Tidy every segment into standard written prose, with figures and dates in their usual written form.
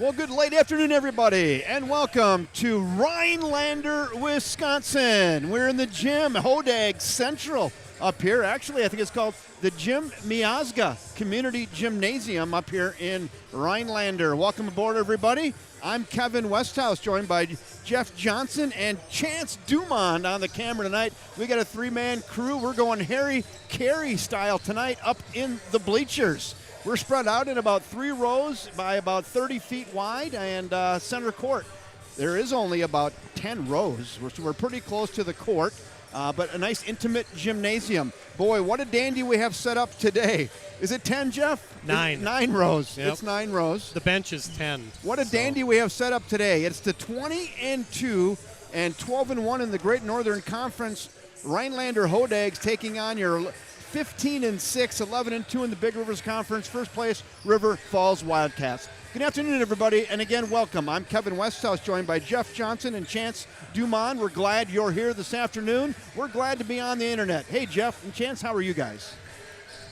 Well, good late afternoon, everybody, and welcome to Rhinelander, Wisconsin. We're in the gym, Hodag Central up here. Actually, I think it's called the Jim Miazga Community Gymnasium up here in Rhinelander. Welcome aboard, everybody. I'm Kevin Westhouse, joined by Jeff Johnson and Chance Dumond on the camera tonight. We got a three-man crew. We're going Harry Carey style tonight up in the bleachers. We're spread out in about 3 rows by about 30 feet wide and center court. There is only about 10 rows, so we're pretty close to the court, but a nice intimate gymnasium. Boy, what a dandy we have set up today. Is it 10, Jeff? 9. 9 rows. Yep. It's 9 rows. The bench is 10. What a dandy we have set up today. It's the 20-2 and 12-1 in the Great Northern Conference. Rhinelander Hodags taking on your 15-6, 11-2 in the Big Rivers Conference. First place, River Falls Wildcats. Good afternoon, everybody, and again, welcome. I'm Kevin Westhouse, joined by Jeff Johnson and Chance Dumond. We're glad you're here this afternoon. We're glad to be on the internet. Hey, Jeff and Chance, how are you guys?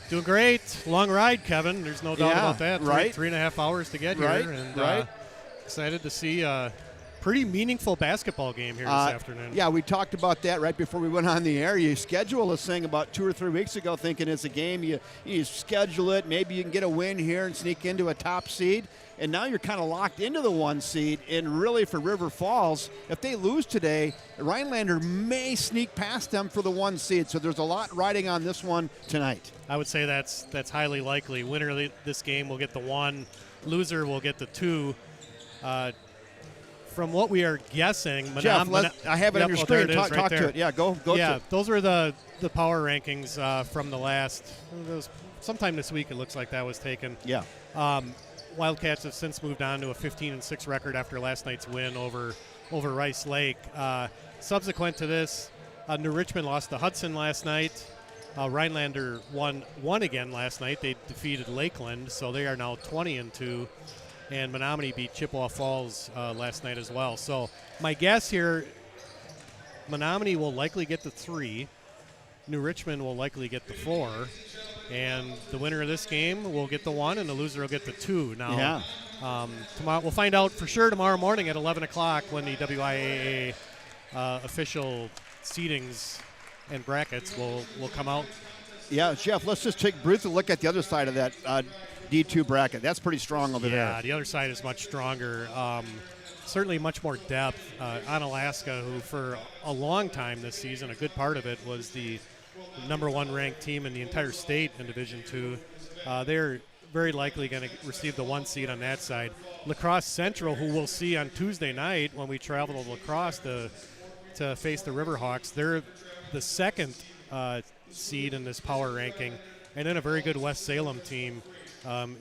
Doing great. Long ride, Kevin. There's no doubt about that. Right. 3.5 hours to get here. And excited to see a pretty meaningful basketball game here this afternoon. Yeah, we talked about that right before we went on the air. You scheduled this thing about 2 or 3 weeks ago thinking it's a game. You schedule it. Maybe you can get a win here and sneak into a top seed. And now you're kind of locked into the 1 seed. And really for River Falls, if they lose today, Rhinelander may sneak past them for the 1 seed. So there's a lot riding on this one tonight. I would say that's highly likely. Winner of this game will get the 1. Loser will get the 2. From what we are guessing, Jeff, I have it on your screen. Talk to it. Yeah, go to it. Those were the power rankings from the last. Sometime this week, it looks like that was taken. Yeah. Wildcats have since moved on to a 15-6 record after last night's win over Rice Lake. Subsequent to this, New Richmond lost to Hudson last night. Rhinelander won again last night. They defeated Lakeland, so they are now 20-2. And Menominee beat Chippewa Falls last night as well. So my guess here, Menominee will likely get the 3. New Richmond will likely get the 4. And the winner of this game will get the 1, and the loser will get the 2. Now, tomorrow we'll find out for sure tomorrow morning at 11 o'clock when the WIAA official seedings and brackets will come out. Yeah, Jeff, let's just take a brief look at the other side of that D2 bracket. That's pretty strong over there. Yeah, the other side is much stronger. Certainly much more depth. Onalaska, who for a long time this season, a good part of it, was the number 1 ranked team in the entire state in Division II. They're very likely going to receive the 1 seed on that side. La Crosse Central, who we'll see on Tuesday night when we travel to La Crosse to face the Riverhawks, they're the 2nd seed in this power ranking. And then a very good West Salem team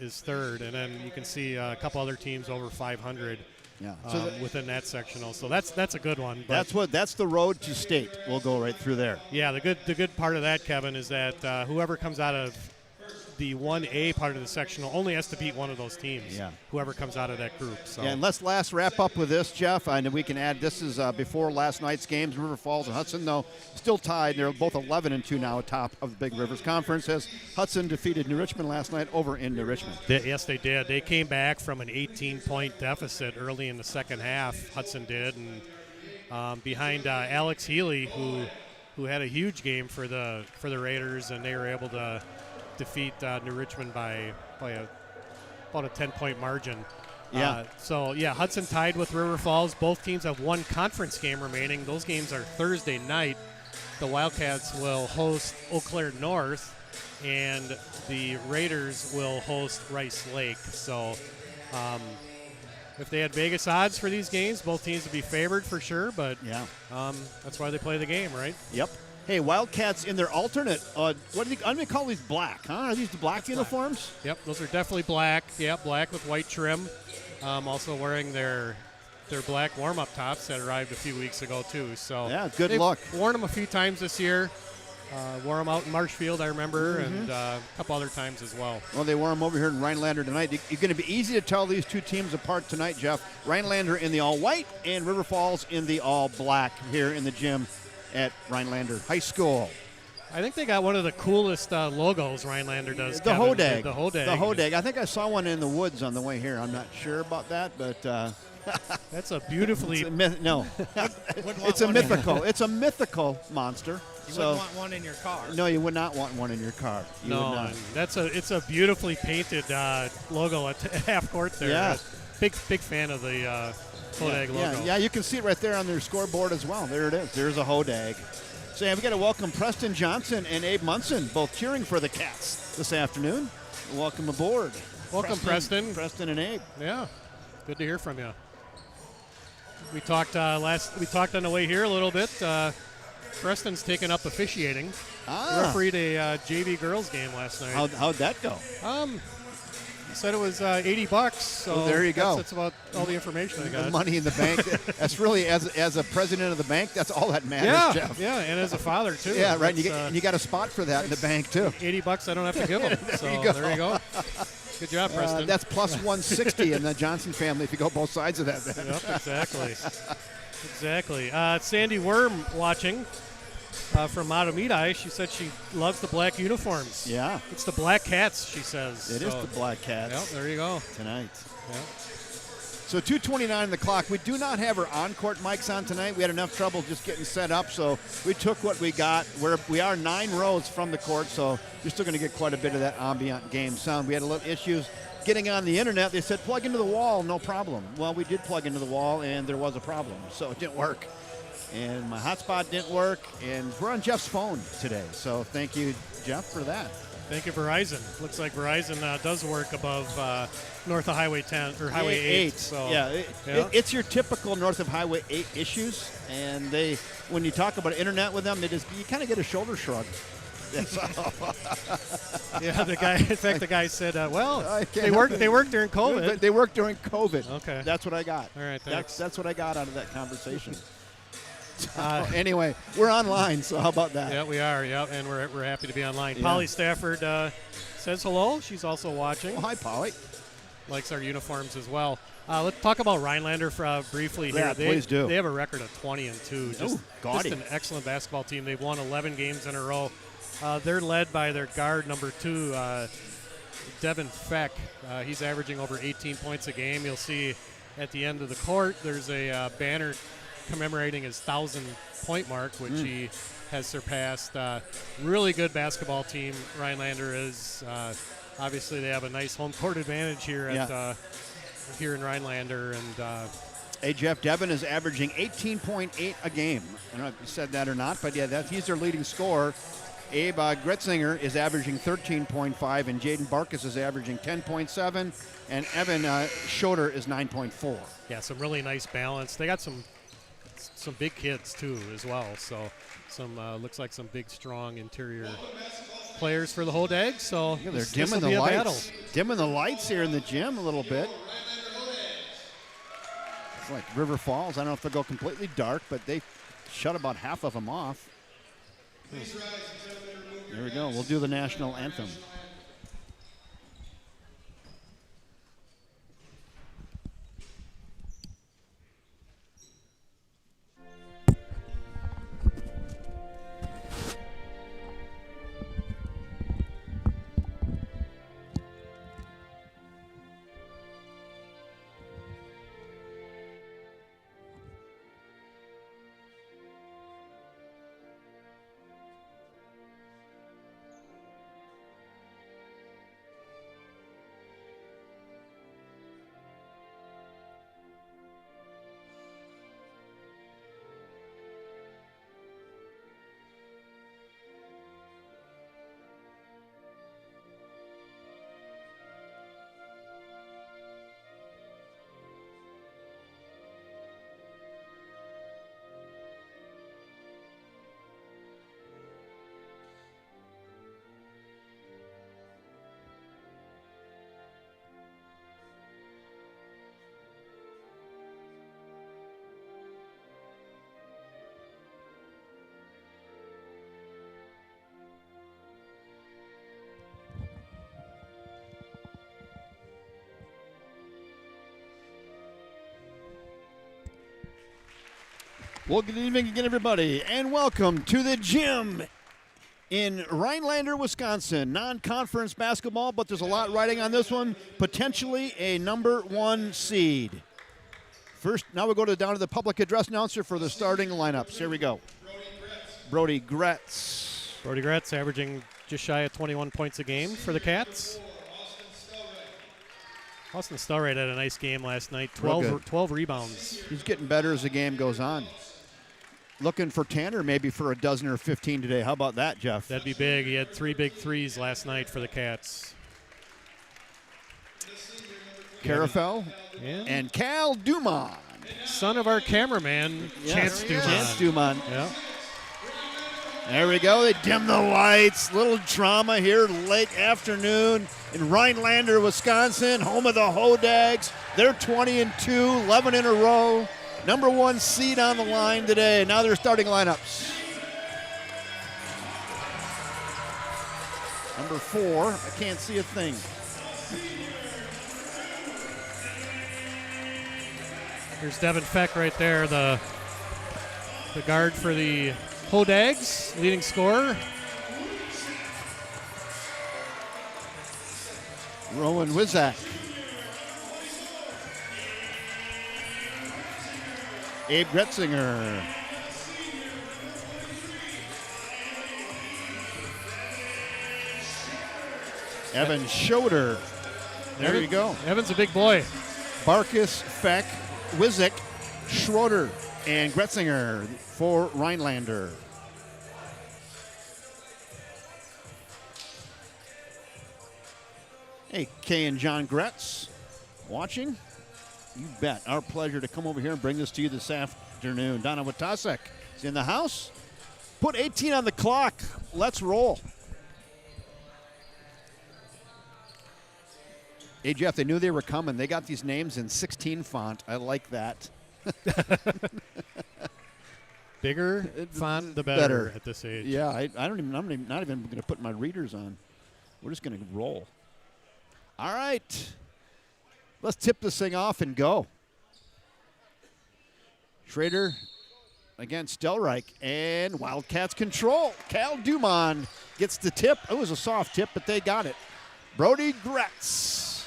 is 3rd, and then you can see a couple other teams over 500 within that sectional. So that's a good one. That's the road to state. We'll go right through there. Yeah, the good part of that, Kevin, is that whoever comes out of the 1A part of the sectional only has to beat one of those teams. Yeah. Whoever comes out of that group. So. Yeah, and let's wrap up with this, Jeff. And we can add this is before last night's games. River Falls and Hudson, though, still tied. They're both 11-2 now, atop of the Big Rivers Conference, as Hudson defeated New Richmond last night over in New Richmond. Yes, they did. They came back from an 18-point deficit early in the second half. Hudson did, and behind Alex Healy, who had a huge game for the Raiders, and they were able to defeat New Richmond by about a 10-point margin. Yeah. Hudson tied with River Falls. Both teams have 1 conference game remaining. Those games are Thursday night. The Wildcats will host Eau Claire North, and the Raiders will host Rice Lake. So if they had Vegas odds for these games, both teams would be favored for sure, but that's why they play the game, right? Yep. Hey, Wildcats in their alternate, what do they call these, black, huh? Are these the black uniforms? Black. Yep, those are definitely black. Yeah, black with white trim. Also wearing their black warm-up tops that arrived a few weeks ago, too. So yeah, good luck. Worn them a few times this year. Wore them out in Marshfield, I remember, and a couple other times as well. Well, they wore them over here in Rhinelander tonight. It's going to be easy to tell these two teams apart tonight, Jeff. Rhinelander in the all-white and River Falls in the all-black here in the gym at Rhinelander High School. I think they got one of the coolest logos Rhinelander does. The Kevin. Hodag. The Hodag. The Hodag. I think I saw one in the woods on the way here. I'm not sure about that, but that's a beautifully no. It's a mythical. It's a mythical monster. You wouldn't want one in your car. No, you would not want one in your car. You would not. It's a beautifully painted logo at half court there. Yeah. Big fan of the Hodag logo. Yeah, you can see it right there on their scoreboard as well. There it is. There's a Hodag. So yeah, we got to welcome Preston Johnson and Abe Munson, both cheering for the Cats this afternoon. Welcome aboard. Welcome, Preston. Preston and Abe. Yeah, good to hear from you. We talked We talked on the way here a little bit. Preston's taken up officiating. He refereed a JV girls game last night. How'd that go? He said it was $80. So well, there you go. That's about all the information I got. Money in the bank. That's really, as a president of the bank, that's all that matters, Jeff. Yeah, and as a father too. Yeah, right. And you got a spot for that in the bank too. $80 I don't have to give him. There you go. Good job, Preston. That's plus 160 in the Johnson family if you go both sides of that. Yep, exactly. Sandy Worm watching from Matamidi. She said she loves the black uniforms. Yeah. It's the Black Cats, she says. It is the Black Cats. Yep, there you go. Tonight. Yep. So 2:29 on the clock. We do not have our on-court mics on tonight. We had enough trouble just getting set up, so we took what we got. We are 9 rows from the court, so you're still going to get quite a bit of that ambient game sound. We had a little issues getting on the internet. They said plug into the wall, no problem. Well, we did plug into the wall, and there was a problem, so it didn't work. And my hotspot didn't work, and we're on Jeff's phone today, so thank you, Jeff, for that. Thank you, Verizon. Looks like Verizon does work above north of Highway 10 or Highway 8. So, yeah, it's your typical north of Highway 8 issues, and when you talk about internet with them, you kind of get a shoulder shrug. Yeah, the guy said, they work during COVID. They work during COVID. Okay. That's what I got. All right, thanks. That's what I got out of that conversation. Anyway, we're online, so how about that? Yeah, we are, and we're happy to be online. Yeah. Polly Stafford says hello. She's also watching. Oh, hi, Polly. Likes our uniforms as well. Let's talk about Rhinelander briefly here. Yeah, please do. They have a record of 20-2. Just an excellent basketball team. They've won 11 games in a row. They're led by their guard, number 2, Devin Feck. He's averaging over 18 points a game. You'll see at the end of the court, there's a banner commemorating his 1,000-point mark, which he has surpassed. Really good basketball team, Rhinelander is. Obviously, they have a nice home court advantage here here in Rhinelander. And hey, Jeff, Devin is averaging 18.8 a game. I don't know if you said that or not, but yeah, he's their leading scorer. Abe Gretzinger is averaging 13.5, and Jaden Barkus is averaging 10.7, and Evan Schoder is 9.4. Yeah, some really nice balance. They got some big kids too as well. So looks like some big, strong interior players for the Hodag. So they're dimming the lights. Dimming the lights here in the gym a little bit. It's like River Falls. I don't know if they'll go completely dark, but they shut about half of them off. There we go. We'll do the national anthem. Well, good evening again, everybody, and welcome to the gym. in Rhinelander, Wisconsin. Non-conference basketball, but there's a lot riding on this one. Potentially a #1 seed. First, now we go down to the public address announcer for the starting lineups. Here we go. Brody Gretz. Brody Gretz averaging just shy of 21 points a game for the Cats. Austin Stelright had a nice game last night, 12 rebounds. He's getting better as the game goes on. Looking for Tanner maybe for a dozen or 15 today. How about that, Jeff? That'd be big. He had 3 big threes last night for the Cats. Carafel and Cal Dumont. Son of our cameraman, Chance Dumont. Chance Dumont. Yeah. There we go. They dim the lights. Little drama here late afternoon in Rhinelander, Wisconsin, home of the Hodags. They're 20-2, 11 in a row. #1 seed on the line today. Now they're starting lineups. Number 4, I can't see a thing. Here's Devin Feck right there, the guard for the Hodags, leading scorer. Rowan Wizak. Abe Gretzinger. Evan Schroeder. There you go. Evan's a big boy. Barkus, Feck, Wizik, Schroeder, and Gretzinger for Rhinelander. Hey, Kay and John Gretz, watching? You bet. Our pleasure to come over here and bring this to you this afternoon. Donna Watasek is in the house. Put 18 on the clock. Let's roll. Hey, Jeff, they knew they were coming. They got these names in 16 font. I like that. Bigger font, the better at this age. Yeah, I'm not even going to put my readers on. We're just going to roll. All right. Let's tip this thing off and go. Schrader against Stelreich, and Wildcats control. Cal Dumont gets the tip. It was a soft tip, but they got it. Brody Gretz.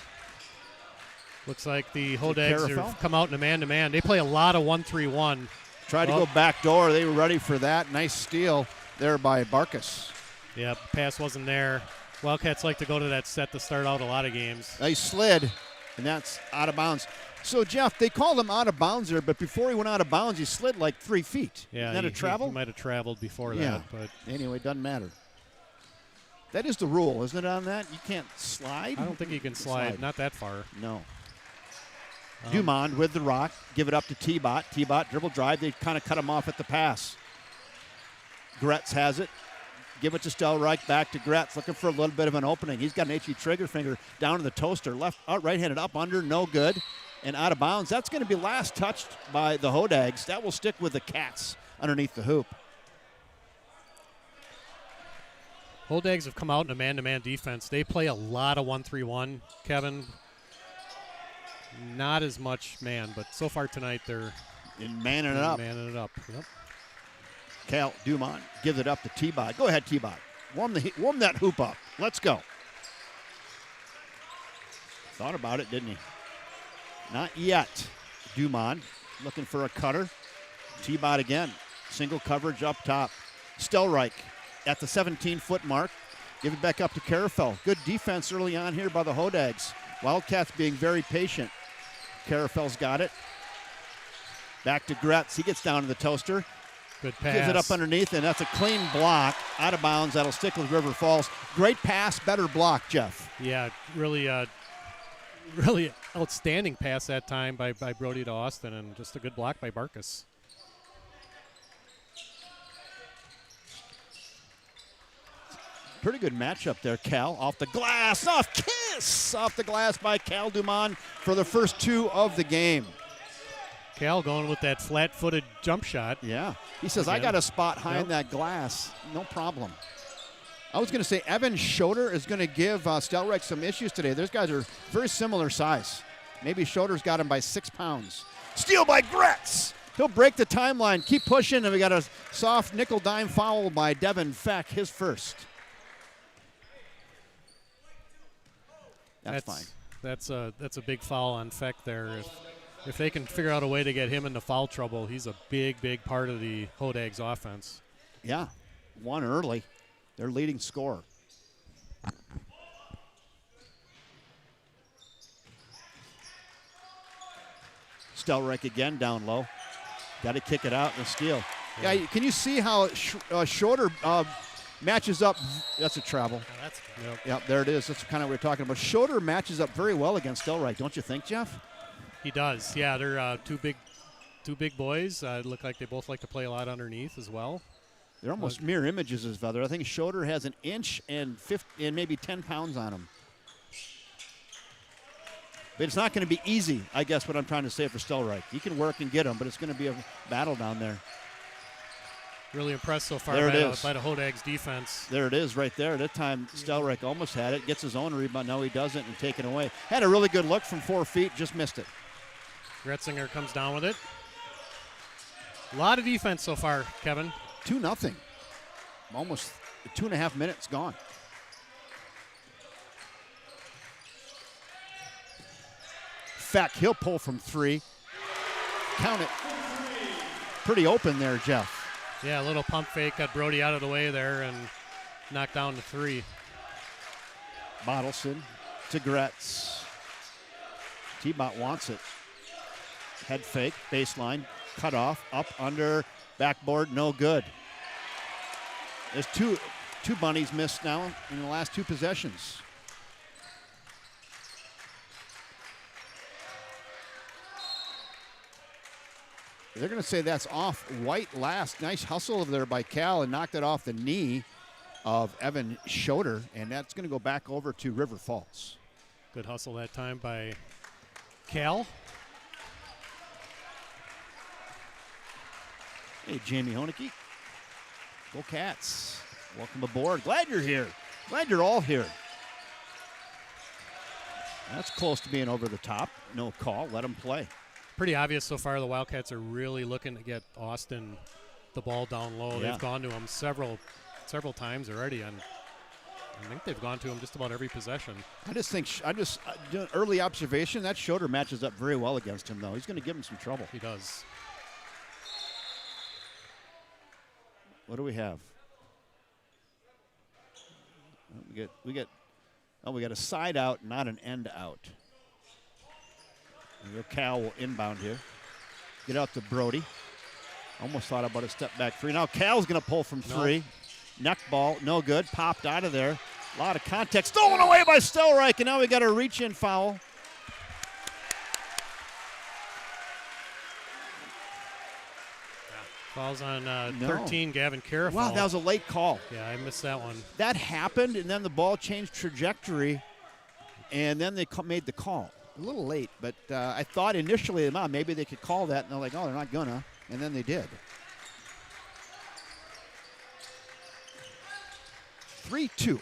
Looks like the Hodags have come out in a man-to-man. They play a lot of 1-3-1. Tried to go back door. They were ready for that. Nice steal there by Barkus. Yeah, pass wasn't there. Wildcats like to go to that set to start out a lot of games. They slid, and that's out of bounds. So, Jeff, they called him out of bounds there, but before he went out of bounds, he slid like 3 feet. Yeah, Isn't that a travel? He might have traveled before that. But anyway, it doesn't matter. That is the rule, isn't it, on that? You can't slide? I don't think you can slide. Not that far. No. Dumont with the rock. Give it up to T-Bot. T-Bot dribble drive. They kind of cut him off at the pass. Gretz has it. Give it to Stelreich. Back to Gretz. Looking for a little bit of an opening. He's got an itchy trigger finger down to the toaster. Left, right-handed up under. No good. And out of bounds. That's going to be last touched by the Hodags. That will stick with the Cats underneath the hoop. Hodags have come out in a man-to-man defense. They play a lot of 1-3-1, Kevin. Not as much man, but so far tonight they're manning it up. Yep. Cal Dumont gives it up to T-Bot. Go ahead, T-Bot. Warm that hoop up. Let's go. Thought about it, didn't he? Not yet. Dumont looking for a cutter. T-Bot again. Single coverage up top. Stelreich at the 17-foot mark. Give it back up to Carafel. Good defense early on here by the Hodags. Wildcats being very patient. Carafel's got it. Back to Gretz. He gets down to the toaster. Good pass. Gives it up underneath, and that's a clean block. Out of bounds. That'll stick with River Falls. Great pass, better block, Jeff. Yeah, really really outstanding pass that time by Brody to Austin, and just a good block by Barkus. Pretty good matchup there, Cal. Off the glass, off the glass by Cal Dumont for the first 2 of the game. Cal going with that flat-footed jump shot. Yeah. He says, I got a spot high in that glass. No problem. I was going to say Evan Schroeder is going to give Stelreich some issues today. Those guys are very similar size. Maybe Schroeder's got him by 6 pounds. Steal by Gretz. He'll break the timeline. Keep pushing, and we got a soft nickel dime foul by Devin Feck, his first. That's fine. That's a big foul on Feck there. If they can figure out a way to get him into foul trouble, he's a big part of the Hodags offense. Yeah, one early. Their leading scorer. Stelreich again down low. Got to kick it out and a steal. Yeah, can you see how Schroeder matches up? That's a travel. Yep, there it is. That's kind of what we're talking about. Schroeder matches up very well against Stelreich, don't you think, Jeff? He does. Yeah, they're two big boys. Look like they both like to play a lot underneath as well. They're almost mirror images of each other. I think Schroeder has an inch and maybe 10 pounds on him. But it's not going to be easy, I guess, what I'm trying to say for Stelreich. He can work and get him, but it's going to be a battle down there. Really impressed so far by the Hodags defense. There it is right there. At that time, Stelreich almost had it. Gets his own rebound. No, he doesn't, and taken away. Had a really good look from 4 feet. Just missed it. Gretzinger comes down with it. A lot of defense so far, Kevin. 2-0. Almost 2.5 minutes gone. Feck, he'll pull from 3. Count it. Pretty open there, Jeff. Yeah, a little pump fake, got Brody out of the way there and knocked down to 3. Bottleson to Gretz. T-Bot wants it. Head fake, baseline, cut off, up, under, backboard, no good. There's two bunnies missed now in the last 2 possessions. They're going to say that's off White last. Nice hustle there by Cal and knocked it off the knee of Evan Schroeder, and that's going to go back over to River Falls. Good hustle that time by Cal. Hey, Jamie Honeke. Go Cats. Welcome aboard. Glad you're here. Glad you're all here. That's close to being over the top. No call. Let them play. Pretty obvious so far the Wildcats are really looking to get Austin the ball down low. Yeah. They've gone to him several times already, and I think they've gone to him just about every possession. I just think, doing early observation, that Schroeder matches up very well against him, though. He's going to give him some trouble. He does. What do we have? We got a side out, not an end out. And Cal will inbound here. Get out to Brody. Almost thought about a step back 3. Now Cal's going to pull from 3. Neck ball, no good. Popped out of there. A lot of contact. Stolen away by Stelreich, and now we got a reach-in foul. Fouls on 13, Gavin Carafel. Wow, that was a late call. Yeah, I missed that one. That happened, and then the ball changed trajectory, and then they made the call. A little late, but I thought initially, maybe they could call that, and they're like, oh, they're not gonna, and then they did. 3-2.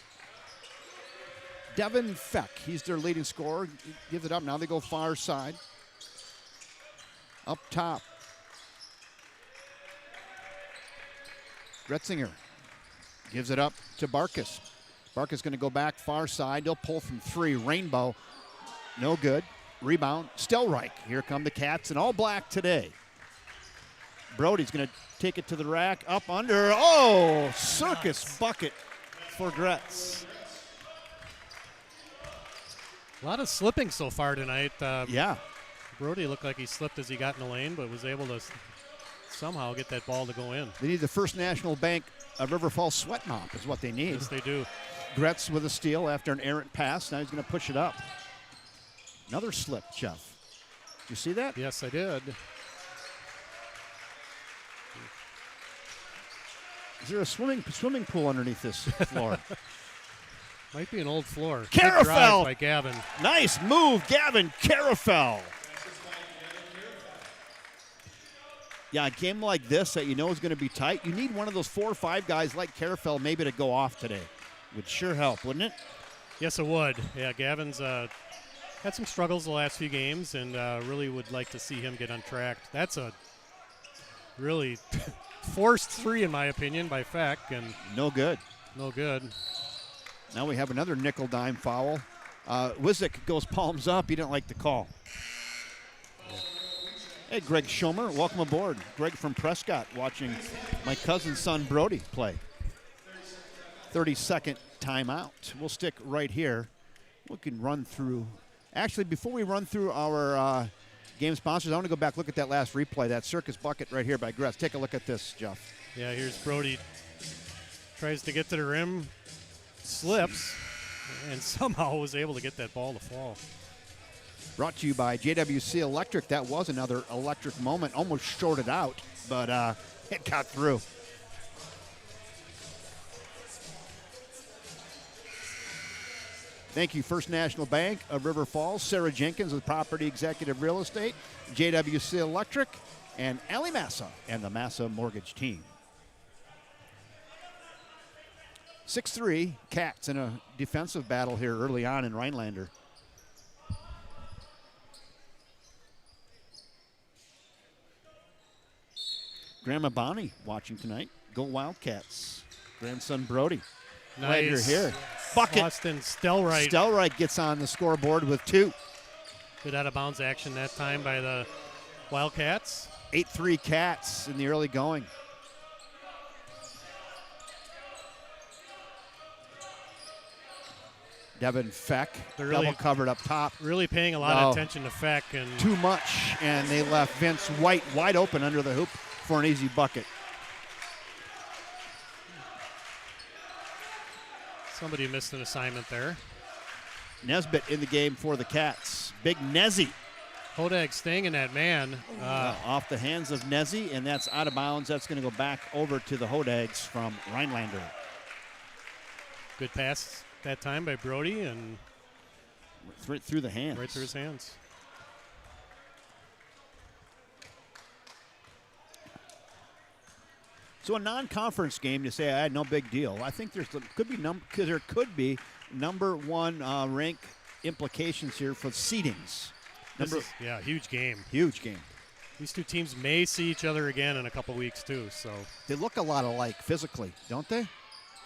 Devin Feck, he's their leading scorer. He gives it up. Now they go far side. Up top. Gretzinger gives it up to Barkas. Barkas going to go back far side. He'll pull from 3. Rainbow. No good. Rebound. Stelreich. Here come the Cats in all black today. Brody's going to take it to the rack. Up under. Oh, circus bucket for Gretz. A lot of slipping so far tonight. Yeah. Brody looked like he slipped as he got in the lane, but was able to somehow get that ball to go in. They need the First National Bank River Falls sweat mop is what they need. Yes, they do. Gretz with a steal after an errant pass. Now he's going to push it up. Another slip, Jeff. Did you see that? Yes, I did. Is there a swimming pool underneath this floor? Might be an old floor. Carafel! Good drive by Gavin. Nice move, Gavin Carafel. Yeah, a game like this that you know is going to be tight, you need one of those 4 or 5 guys like Carafel maybe to go off today. Would sure help, wouldn't it? Yes, it would. Yeah, Gavin's had some struggles the last few games, and really would like to see him get on track. That's a Really forced three, in my opinion, by Feck, and No good. no good. Now we have another nickel dime foul. Wizik goes palms up. He didn't like the call. Hey, Greg Schomer, welcome aboard. Greg from Prescott watching my cousin's son Brody play. 30-second timeout. We'll stick right here. We can run through. Actually, before we run through our game sponsors, I want to go back, look at that last replay, that circus bucket right here by Gretz. Take a look at this, Jeff. Yeah, here's Brody. Tries to get to the rim, slips, and somehow was able to get that ball to fall. Brought to you by JWC Electric. That was another electric moment. Almost shorted out, but it got through. Thank you, First National Bank of River Falls, Sarah Jenkins with Property Executive Real Estate, JWC Electric, and Allie Massa and the Massa Mortgage Team. 6-3, Cats in a defensive battle here early on in Rhinelander. Grandma Bonnie watching tonight. Go Wildcats. Grandson Brody. Glad you're here. Bucket. Austin Stelright. Stelright gets on the scoreboard with 2. Good out of bounds action that time by the Wildcats. 8-3 Cats in the early going. Devin Feck, They're double really covered up top. Really paying a lot of attention to Feck. And too much, and they left Vince White wide open under the hoop for an easy bucket. Somebody missed an assignment there. Nesbitt in the game for the Cats. Big Nezzy. Hodag staying in that man. Off the hands of Nezzy, and that's out of bounds. That's going to go back over to the Hodags from Rhinelander. Good pass that time by Brody, and right through the hands. Right through his hands. So a non-conference game, you say, no big deal. I think there could be number one rank implications here for seedings. Huge game. Huge game. These two teams may see each other again in a couple weeks too. So they look a lot alike physically, don't they?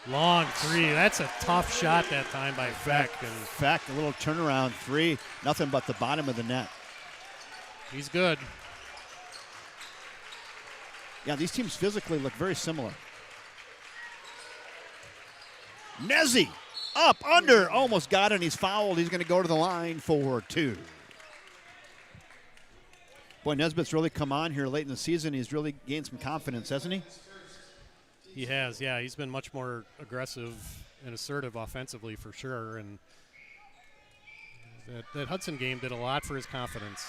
Long three. That's a tough shot that time by Feck. Feck, a little turnaround three. Nothing but the bottom of the net. He's good. Yeah, these teams physically look very similar. Nezzy up, under, almost got it, and he's fouled. He's going to go to the line for 2. Boy, Nesbitt's really come on here late in the season. He's really gained some confidence, hasn't he? He has, yeah. He's been much more aggressive and assertive offensively for sure. And that Hudson game did a lot for his confidence.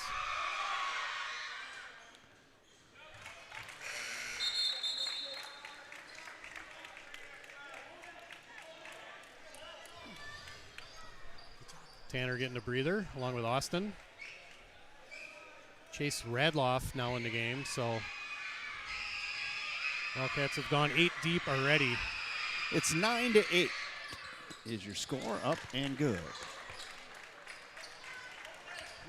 Tanner getting a breather along with Austin. Chase Radloff now in the game, so Wildcats have gone 8 deep already. It's 9-8 is your score, up and good.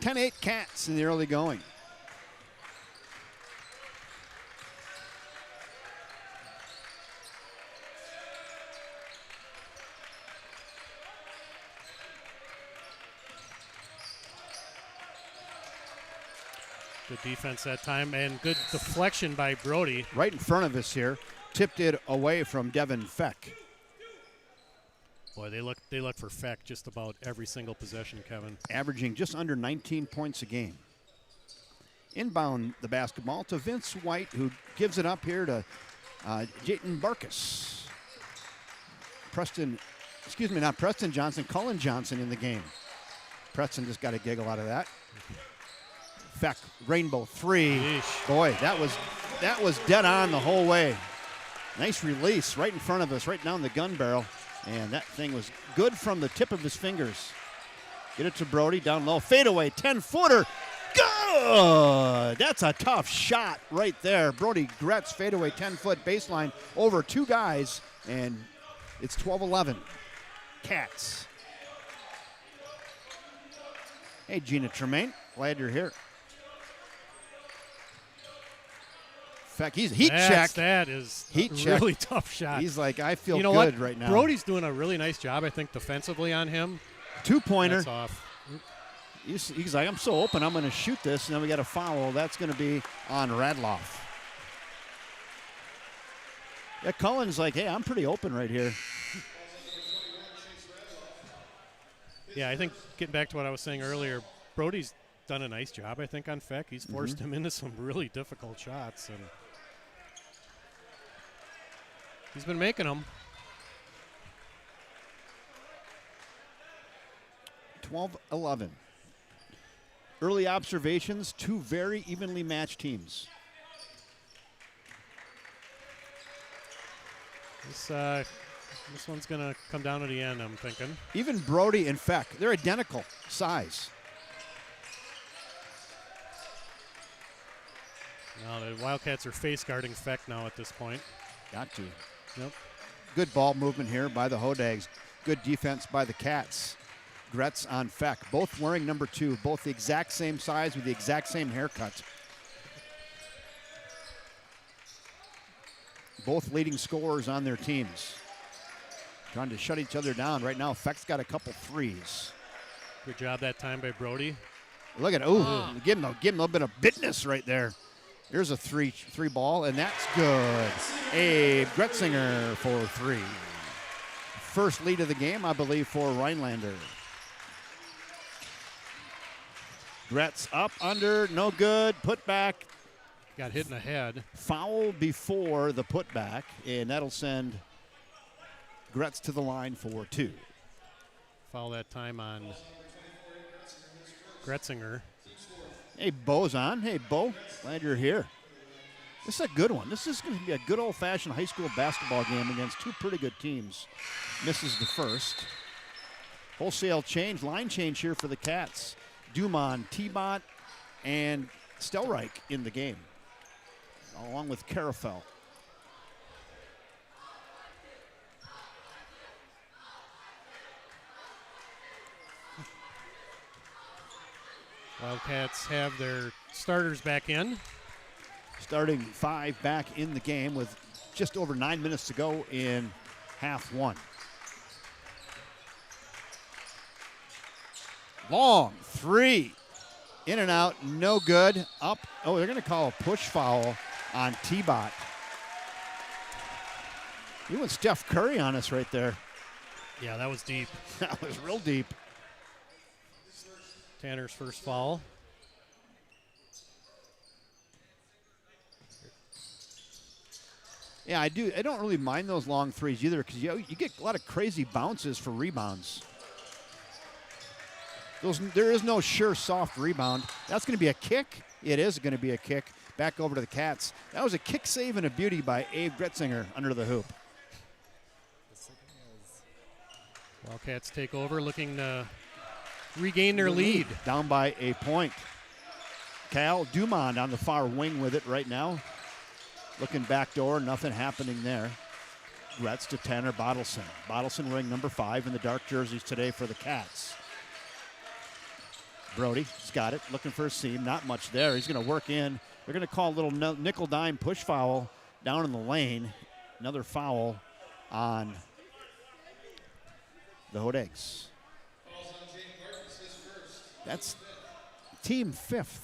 10-8 Cats in the early going. Good defense that time, and good deflection by Brody. Right in front of us here. Tipped it away from Devin Feck. Boy, they look for Feck just about every single possession, Kevin. Averaging just under 19 points a game. Inbound the basketball to Vince White, who gives it up here to Jayton Barkus. Not Preston Johnson, Cullen Johnson in the game. Preston just got a giggle out of that. Feck, rainbow three. Yeesh. Boy, that was dead on the whole way. Nice release right in front of us, right down the gun barrel. And that thing was good from the tip of his fingers. Get it to Brody, down low. Fadeaway, 10-footer. Good! That's a tough shot right there. Brody Gretz, fadeaway, 10-foot baseline over 2 guys. And it's 12-11. Cats. Hey, Gina Tremaine. Glad you're here. Feck, he's heat check. That is Heat a check. really tough shot. He's like, I feel good good right now. Brody's doing a really nice job, I think, defensively on him. 2-pointer. That's off. He's like, I'm so open, I'm going to shoot this, and then we got a foul. That's going to be on Radloff. Yeah, Cullen's like, hey, I'm pretty open right here. Yeah, I think getting back to what I was saying earlier, Brody's done a nice job, I think, on Feck. He's forced him into some really difficult shots, and he's been making them. 12-11. Early observations, two very evenly matched teams. This one's going to come down to the end, I'm thinking. Even Brody and Feck, they're identical size. Now the Wildcats are face guarding Feck now at this point. Got to. Yep. Good ball movement here by the Hodags. Good defense by the Cats. Gretz on Feck, both wearing number 2, both the exact same size with the exact same haircut. Both leading scorers on their teams. Trying to shut each other down. Right now, Feck's got a couple threes. Good job that time by Brody. Look at, give him a little bit of bitness right there. Here's a three ball, and that's good. Abe Gretzinger for 3. First lead of the game, I believe, for Rhinelander. Gretz up, under, no good. Put back. Got hit in the head. Foul before the putback, and that'll send Gretz to the line for 2. Foul that time on Gretzinger. Hey, Bo's on. Hey, Bo, glad you're here. This is a good one. This is going to be a good old-fashioned high school basketball game against two pretty good teams. Misses the first. Wholesale change, line change here for the Cats. Dumont, T-Bot, and Stelreich in the game, along with Carafel. Wildcats have their starters back in. Starting 5 back in the game with just over 9 minutes to go in half 1. Long 3. In and out, no good. Up. Oh, they're going to call a push foul on T-Bot. He went Steph Curry on us right there. Yeah, that was deep. That was real deep. Tanner's first foul. Yeah, I do. I don't really mind those long threes either because you get a lot of crazy bounces for rebounds. There is no sure soft rebound. That's going to be a kick. It is going to be a kick. Back over to the Cats. That was a kick save and a beauty by Abe Gretzinger under the hoop. Wildcats take over, looking to regain their lead. Down by a point. Cal Dumont on the far wing with it right now. Looking back door, nothing happening there. Gretz to Tanner Bottleson. Bottleson wearing number 5 in the dark jerseys today for the Cats. Brody's got it, looking for a seam. Not much there. He's going to work in. They're going to call a little nickel dime push foul down in the lane. Another foul on the Hodags. That's team 5th.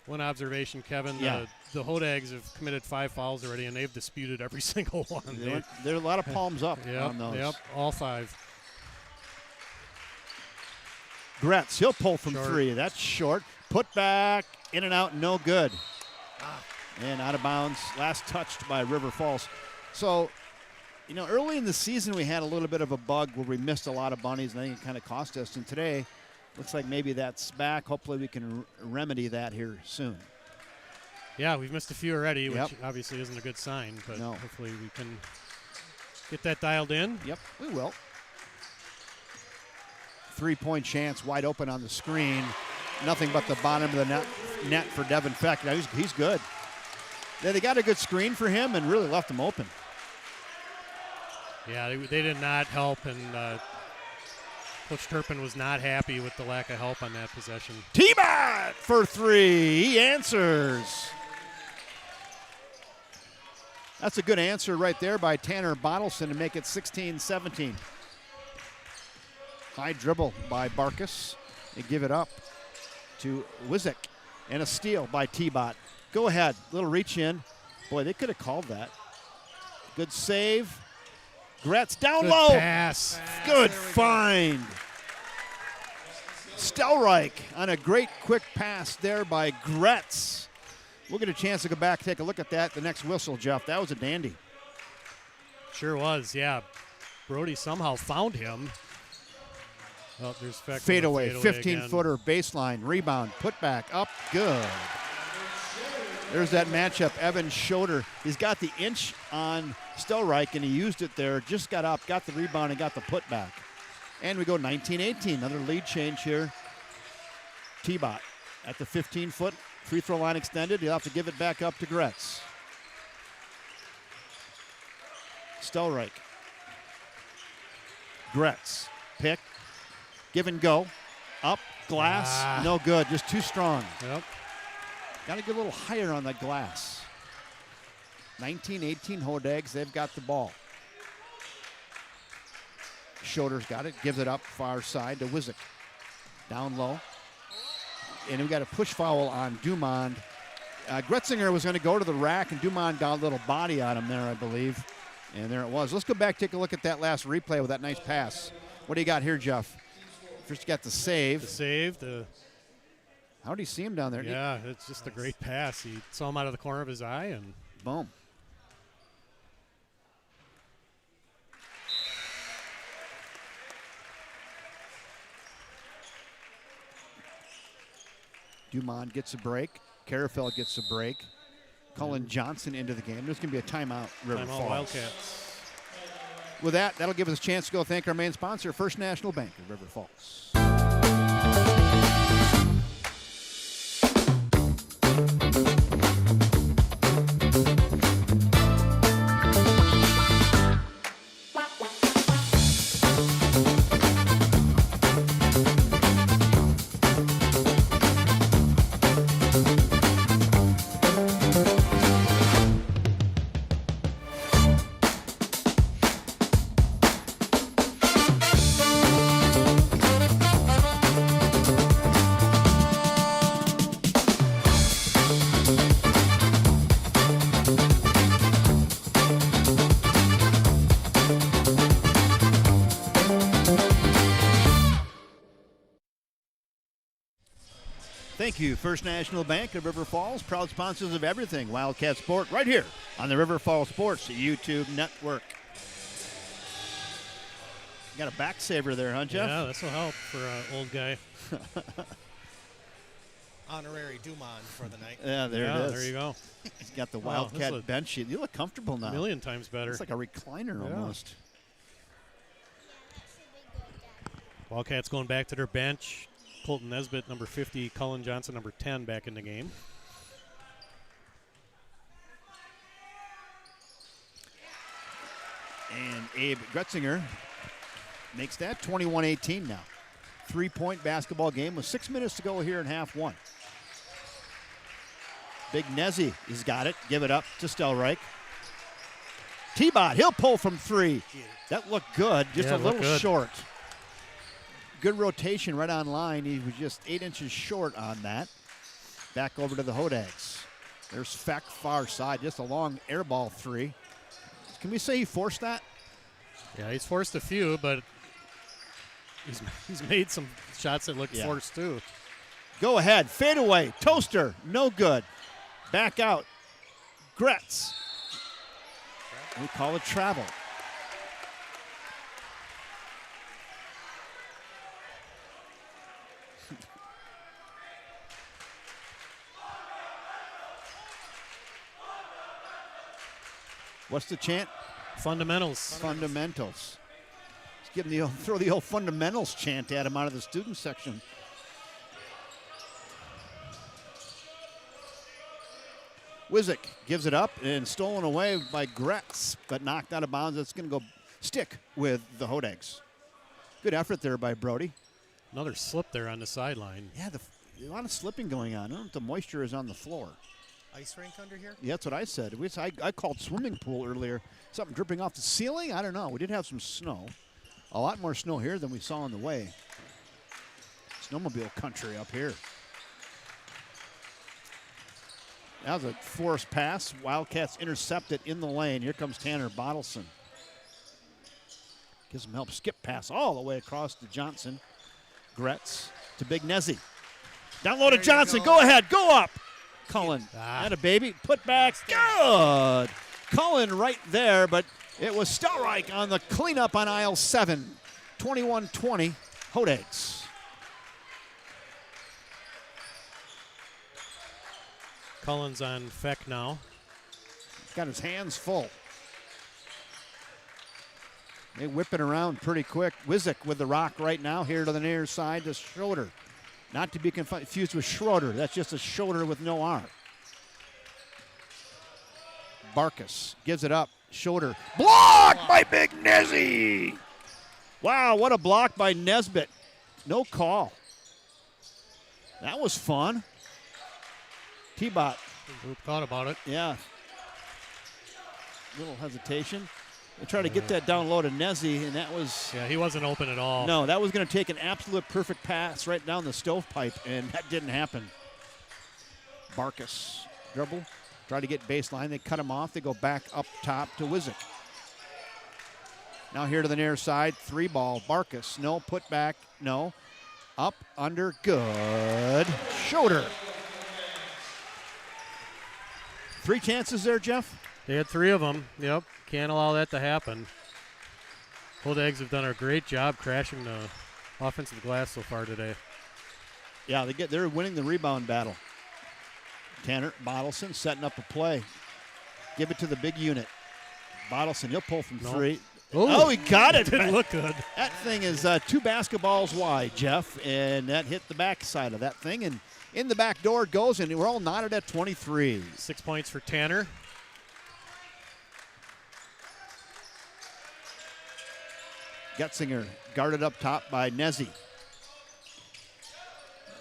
One observation, Kevin. Yeah. The Hodags have committed 5 fouls already, and they've disputed every single one. There are a lot of palms up on those. Yep, all 5. Gretz, he'll pull from Short. 3. That's short. Put back, in and out, no good. And out of bounds. Last touched by River Falls. So, early in the season we had a little bit of a bug where we missed a lot of bunnies, and I think it kind of cost us. And today, looks like maybe that's back. Hopefully we can remedy that here soon. Yeah, we've missed a few already, which Yep. obviously isn't a good sign, but No. hopefully we can get that dialed in. Yep, we will. 3-point chance, wide open on the screen. Nothing but the bottom of the net for Devin Feck. Now he's good. They got a good screen for him and really left him open. Yeah, they did not help, and Coach Turpin was not happy with the lack of help on that possession. T-Bot for 3. He answers. That's a good answer right there by Tanner Bottleson to make it 16-17. High dribble by Barkus. They give it up to Wizik. And a steal by T-Bot. Go ahead. Little reach in. Boy, they could have called that. Good save. Gretz down Good low. pass. Good find. Stelreich on a great quick pass there by Gretz. We'll get a chance to go back and take a look at that. The next whistle, Jeff. That was a dandy. Sure was, yeah. Brody somehow found him. Oh, there's Fadeaway, 15-footer, baseline, rebound, put back, up, good. There's that matchup, Evan Schroeder. He's got the inch on Stelreich, and he used it there, just got up, got the rebound, and got the putback. And we go 19-18, another lead change here. T-Bot at the 15-foot, free throw line extended. He'll have to give it back up to Gretz. Stelreich. Gretz, pick. Give and go. Up, glass, no good, just too strong. Yep. Got to get a little higher on that glass. 19-18 Hodags, they've got the ball. Schroeder's got it, gives it up far side to Wizik. Down low. And we got a push foul on Dumond. Gretzinger was going to go to the rack, and Dumond got a little body on him there, I believe. And there it was. Let's go back, take a look at that last replay with that nice pass. What do you got here, Jeff? First you got the save. The save. How did he see him down there? Yeah, it's just a great pass. He saw him out of the corner of his eye, and boom. Dumond gets a break. Carafel gets a break. Cullen Johnson into the game. There's going to be a timeout, River Falls. Wildcats. With that, that'll give us a chance to go thank our main sponsor, First National Bank of River Falls. Thank you, First National Bank of River Falls, proud sponsors of everything Wildcat Sport, right here on the River Falls Sports YouTube Network. Got a back saver there, huh, Jeff? Yeah, this will help for an old guy. Honorary Dumond for the night. Yeah, there it is. There you go. He's got the Wildcat bench sheet. You look comfortable now. A million times better. It's like a recliner almost. Wildcats going back to their bench. Colton Nesbitt, number 50. Cullen Johnson, number 10, back in the game. And Abe Gretzinger makes that 21-18 now. 3-point basketball game with 6 minutes to go here in half one. Big Nezzy has got it. Give it up to Stelreich. T-Bot, he'll pull from three. That looked good, just a little short. Good rotation right on line. He was just 8 inches short on that. Back over to the Hodags. There's Feck far side, just a long air ball three. Can we say he forced that? Yeah, he's forced a few, but he's made some shots that look forced too. Go ahead, fade away, toaster, no good. Back out, Gretz. We call it travel. What's the chant? Fundamentals. Fundamentals. Let's give him throw the old fundamentals chant at him out of the student section. Wizik gives it up and stolen away by Gretz, but knocked out of bounds. It's going to go stick with the Hodags. Good effort there by Brody. Another slip there on the sideline. Yeah, a lot of slipping going on. I don't know if the moisture is on the floor. ice rink under here? Yeah, that's what I said. I called swimming pool earlier. Something dripping off the ceiling? I don't know. We did have some snow. A lot more snow here than we saw on the way. Snowmobile country up here. That was a forced pass. Wildcats intercept it in the lane. Here comes Tanner Bottleson. Gives him help. Skip pass all the way across to Johnson. Gretz to Big Nezzy. Down low to Johnson. Go ahead. Go up. Cullen. And a baby. Put back. Good. Cullen right there, but it was Stelreich on the cleanup on aisle 7. 21-20. Hodags. Cullen's on Feck now. He's got his hands full. They whip it around pretty quick. Wizik with the rock right now here to the near side to Schroeder. Not to be confused with Schroeder. That's just a shoulder with no arm. Barkus gives it up. Shoulder. Blocked by Big Nezzy. Wow, what a block by Nesbitt. No call. That was fun. T-Bot. Group thought about it. Yeah. Little hesitation. They tried to get that down low to Nezzy, and that was... Yeah, he wasn't open at all. No, that was going to take an absolute perfect pass right down the stovepipe, and that didn't happen. Barkus. Dribble. Try to get baseline. They cut him off. They go back up top to Wizik. Now here to the near side. 3-ball. Barkus. No. Put back. No. Up. Under. Good. Shoulder. 3 chances there, Jeff? They had 3 of them. Yep. Can't allow that to happen. Hodags have done a great job crashing the offensive glass so far today. Yeah, they're winning the rebound battle. Tanner Bottleson setting up a play. Give it to the big unit. Bottleson, he'll pull from 3. Oh, he got it. Didn't look good. That thing is 2 basketballs wide, Jeff, and that hit the backside of that thing, and in the back door it goes, and we're all knotted at 23. 6 points for Tanner. Getzinger guarded up top by Nezzy.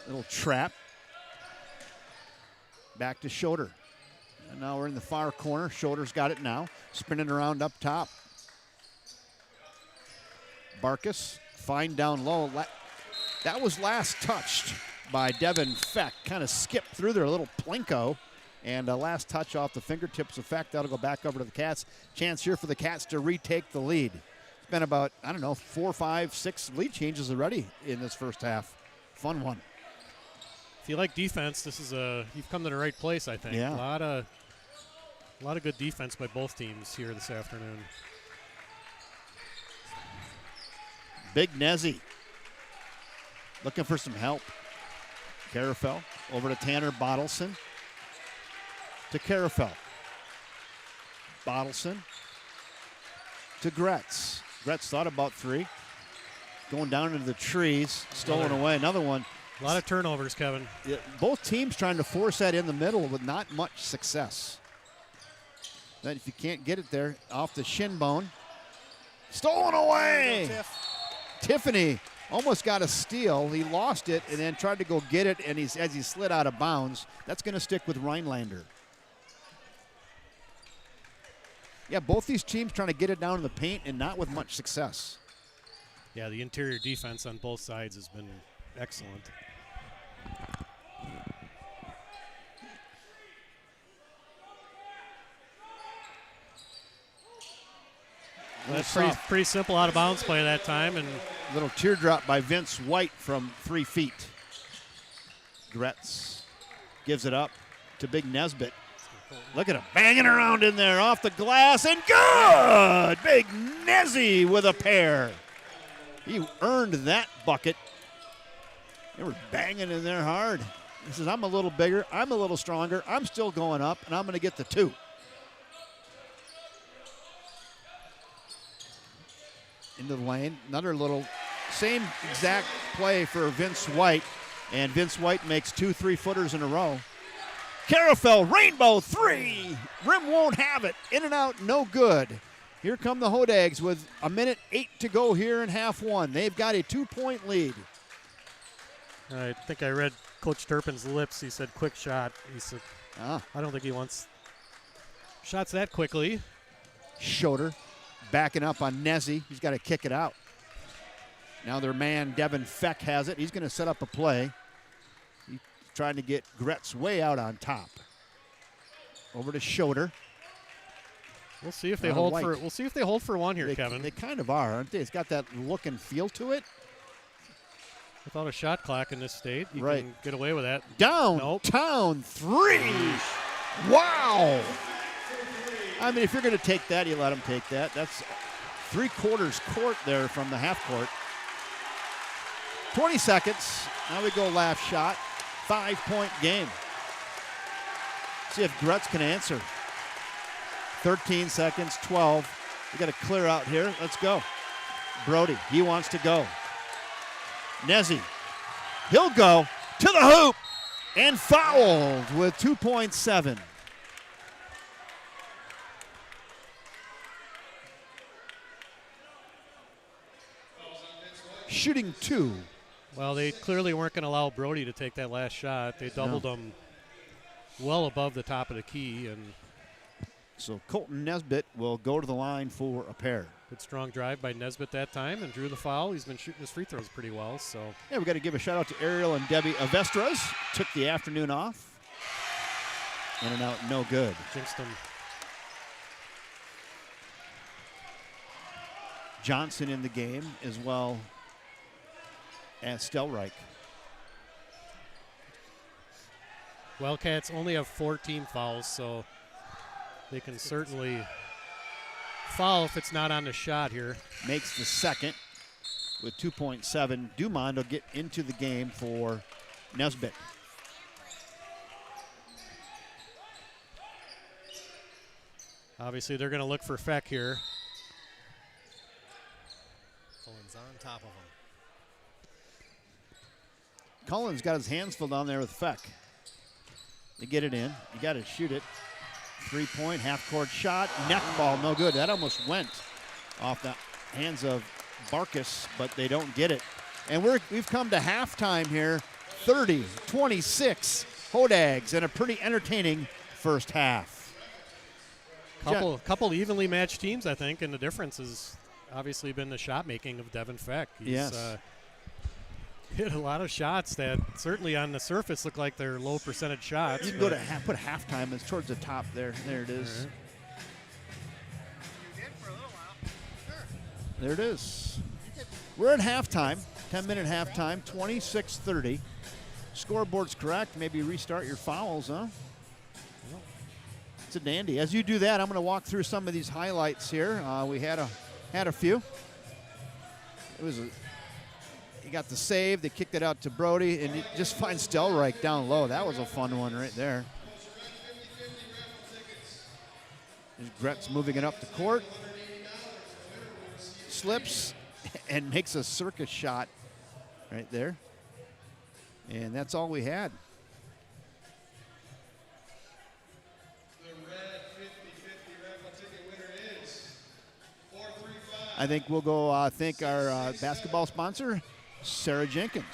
Little trap. Back to Schroeder. And now we're in the far corner. Schroeder's got it now. Spinning around up top. Barkus, fine down low. That was last touched by Devin Feck. Kind of skipped through there, a little plinko. And a last touch off the fingertips of Feck. That'll go back over to the Cats. Chance here for the Cats to retake the lead. It's been about, 4, 5, 6 lead changes already in this first half. Fun one. If you like defense, you've come to the right place, I think. Yeah. A lot of good defense by both teams here this afternoon. Big Nezzy looking for some help. Carafel over to Tanner Bottleson. To Carafel. Bottleson to Gretz. Gretz thought about 3. Going down into the trees. Stolen away. Another one. A lot of turnovers, Kevin. Yeah, both teams trying to force that in the middle with not much success. Then if you can't get it there, off the shin bone. Stolen away! Tiffany almost got a steal. He lost it and then tried to go get it, and as he slid out of bounds. That's going to stick with Rhinelander. Yeah, both these teams trying to get it down in the paint and not with much success. Yeah, the interior defense on both sides has been excellent. That's pretty simple out of bounds play that time. And little teardrop by Vince White from 3 feet. Gretz gives it up to Big Nesbitt. Look at him banging around in there off the glass, and good! Big Nezzy with a pair. He earned that bucket. They were banging in there hard. He says, I'm a little bigger, I'm a little stronger, I'm still going up, and I'm going to get the 2. Into the lane, another little, same exact play for Vince White, and Vince White makes 2 3-footers in a row. Carafel, rainbow 3. Rim won't have it. In and out, no good. Here come the Hodags with 1:08 to go here in half 1. They've got a 2-point lead. I think I read Coach Turpin's lips. He said, quick shot. He said, Ah. I don't think he wants shots that quickly. Schroeder backing up on Nezzy. He's got to kick it out. Now their man, Devin Feck, has it. He's going to set up a play. He's trying to get Gretz way out on top. Over to Schroeder. We'll see if they hold for. We'll see if they hold for one here, Kevin. They kind of are, aren't they? It's got that look and feel to it. Without a shot clock in this state, you right. can get away with that. Downtown three. Wow. I mean, if you're going to take that, you let them take that. That's 3/4 court there from the half court. 20 seconds. Now we go last shot. 5-point game. See if Gretz can answer. 13 seconds, 12. We got to clear out here. Let's go. Brody, he wants to go. Nezzy, he'll go to the hoop and fouled with 2.7. Shooting 2. Well, they clearly weren't going to allow Brody to take that last shot. They doubled him well above the top of the key. And so Colton Nesbitt will go to the line for a pair. Good strong drive by Nesbitt that time and drew the foul. He's been shooting his free throws pretty well. So yeah, we got to give a shout out to Ariel and Debbie Avestras. Took the afternoon off. In and out, no good. Jinxed him. Johnson in the game as well as Stelreich. Wildcats only have 14 fouls, so they can certainly foul if it's not on the shot here. Makes the second with 2.7. Dumond will get into the game for Nesbitt. Obviously, they're going to look for Feck here. Cullen's on top of him. Cullen's got his hands full down there with Feck. They get it in. You got to shoot it. 3-point, half-court shot. Neck ball, no good. That almost went off the hands of Barkus, but they don't get it. And we've come to halftime here. 30-26 Hodags in a pretty entertaining first half. Couple evenly matched teams, I think, and the difference has obviously been the shot making of Devin Feck. He's hit a lot of shots that certainly on the surface look like they're low percentage shots. You can go to put halftime. It's towards the top there. There it is. There it is. We're at halftime. 10-minute halftime. 26-30. Scoreboard's correct. Maybe restart your fouls, huh? It's a dandy. As you do that, I'm going to walk through some of these highlights here. We had a few. It was he got the save. They kicked it out to Brody, and you just find Stelreich down low. That was a fun one right there. There's Gretz moving it up the court. Slips and makes a circus shot right there. And that's all we had. I think we'll go thank our basketball sponsor, Sarah Jenkins.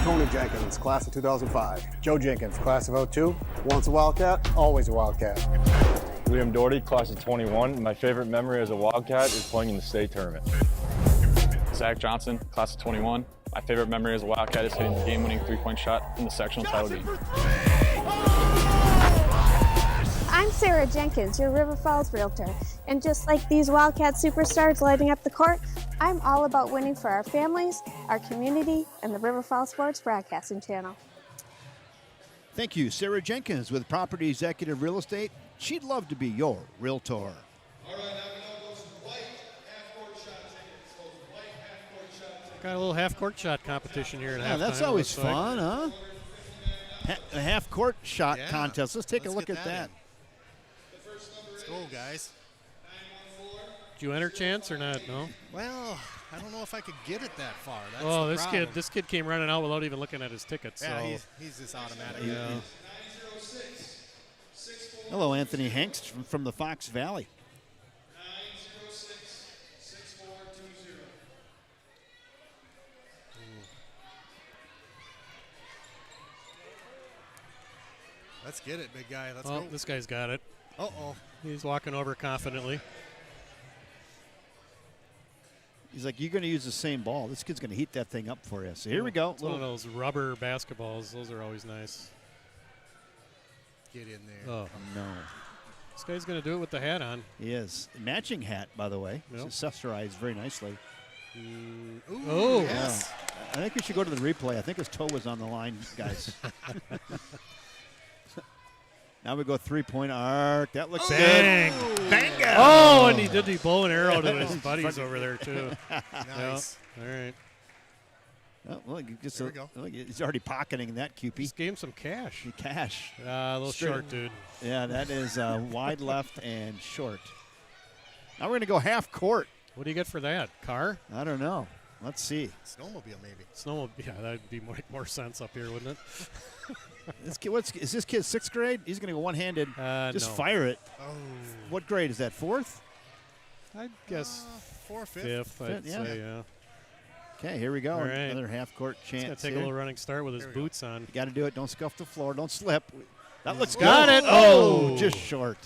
Tony Jenkins, class of 2005. Joe Jenkins, class of 02. Once a Wildcat, always a Wildcat. Liam Doherty, class of 21. My favorite memory as a Wildcat is playing in the state tournament. Zach Johnson, class of 21. My favorite memory as a Wildcat is hitting the game-winning three-point shot in the sectional title game. I'm Sarah Jenkins, your River Falls realtor. And just like these Wildcat superstars lighting up the court, I'm all about winning for our families, our community, and the River Falls Sports Broadcasting Channel. Thank you, Sarah Jenkins with Property Executive Real Estate. She'd love to be your realtor. All right, now we know those white half-court shot tickets. Those white half-court shot tickets. Got a little half-court shot competition here at halftime. That's always fun, like. huh? A half-court shot contest. Let's take a look at that. Let's go, guys. Did you enter, Chance, or not? No? Well, I don't know if I could get it that far. That's the problem. This kid came running out without even looking at his tickets. Yeah, so. he's just automatic. Yeah. Hello, Anthony Hanks from the Fox Valley. 906-6420. Let's get it, big guy. Let's Oh, go. this guy's got it. Uh-oh. He's walking over confidently. He's like, you're going to use the same ball. This kid's going to heat that thing up for you. So here we go. It's one of those rubber basketballs. Those are always nice. Get in there. Oh, No. this guy's going to do it with the hat on. He is. Matching hat, by the way. Yep. It's accessorized very nicely. Ooh, Oh. yes. I think we should go to the replay. I think his toe was on the line, guys. Now we go three-point arc. That looks Bang. good. Bingo! Oh, and he did the bow and arrow to his buddies over there, too. Nice. Yep. All right. Oh, well, just There we go. look, he's already pocketing that, Cupie. Just gave him some cash. Cash. A little Straight- short, dude. Yeah, that is wide left and short. Now we're going to go half court. What do you get for that? Car? I don't know. Let's see. Snowmobile, maybe. Snowmobile. Yeah, that'd be more sense up here, wouldn't it? This kid, is this kid sixth grade? He's going to go one-handed. Just no. fire it. Oh. What grade is that? Fourth? I'd guess 4th, 5th. fifth, I'd Yeah. say, yeah. Okay, here we go. All right. Another half-court He's going chance to take a little running start with his Here we go. boots on. You got to do it. Don't scuff the floor. Don't slip. That looks Got good. it. Oh. Just short.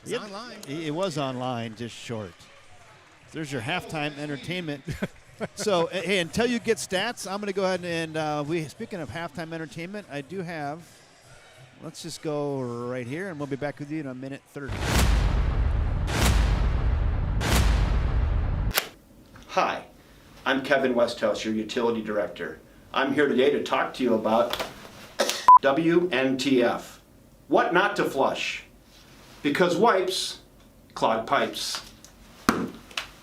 It's Yep. online. It was online, just short. There's your halftime entertainment. So, hey, until you get stats, I'm going to go ahead and speaking of halftime entertainment, I do have. Let's just go right here, and we'll be back with you in a minute 30. Hi, I'm Kevin Westhouse, your utility director. I'm here today to talk to you about WNTF. What not to flush? Because wipes clog pipes.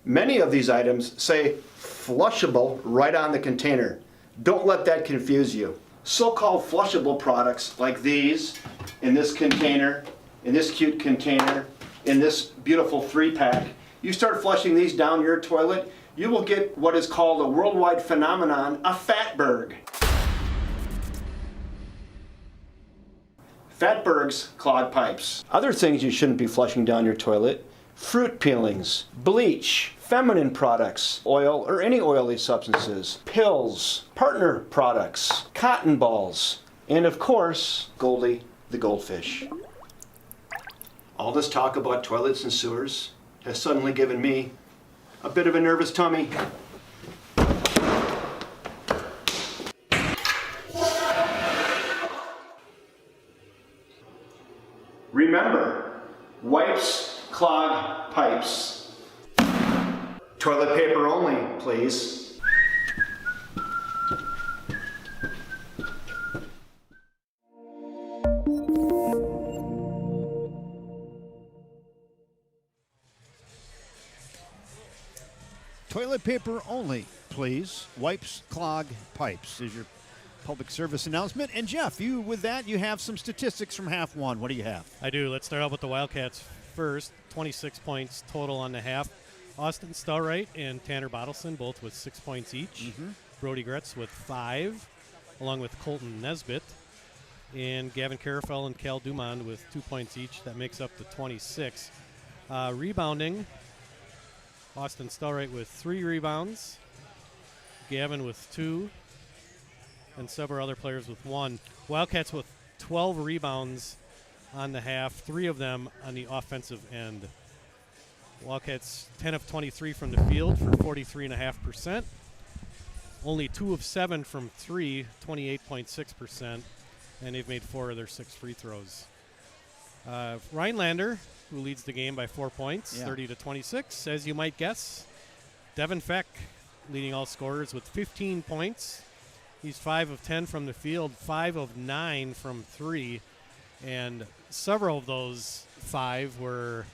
Many of these items say flushable right on the container. Don't let that confuse you. So-called flushable products like these, in this container, in this cute container, in this beautiful 3-pack, you start flushing these down your toilet, you will get what is called a worldwide phenomenon, a fatberg. Fatbergs clog pipes. Other things you shouldn't be flushing down your toilet: fruit peelings, bleach, feminine products, oil or any oily substances, pills, partner products, cotton balls, and of course, Goldie the goldfish. All this talk about toilets and sewers has suddenly given me a bit of a nervous tummy. Remember, wipes clog pipes. Toilet paper only, please. Toilet paper only, please. Wipes clog pipes is your public service announcement. And Jeff, you with that, you have some statistics from half one. What do you have? I do. Let's start out with the Wildcats first. 26 points total on the half. Austin Stelright and Tanner Bottleson both with 6 points each. Brody Gretz with 5, along with Colton Nesbitt. And Gavin Carafell and Cal Dumond with 2 points each. That makes up the 26. Rebounding, Austin Stelright with 3 rebounds. Gavin with 2. And several other players with 1. Wildcats with 12 rebounds on the half, 3 of them on the offensive end. Wildcats 10 of 23 from the field for 43.5%. Only 2 of 7 from 3, 28.6%. And they've made 4 of their 6 free throws. Rhinelander, who leads the game by 4 points, 30-26, as you might guess. Devin Feck leading all scorers with 15 points. He's 5 of 10 from the field, 5 of 9 from 3. And several of those 5 were,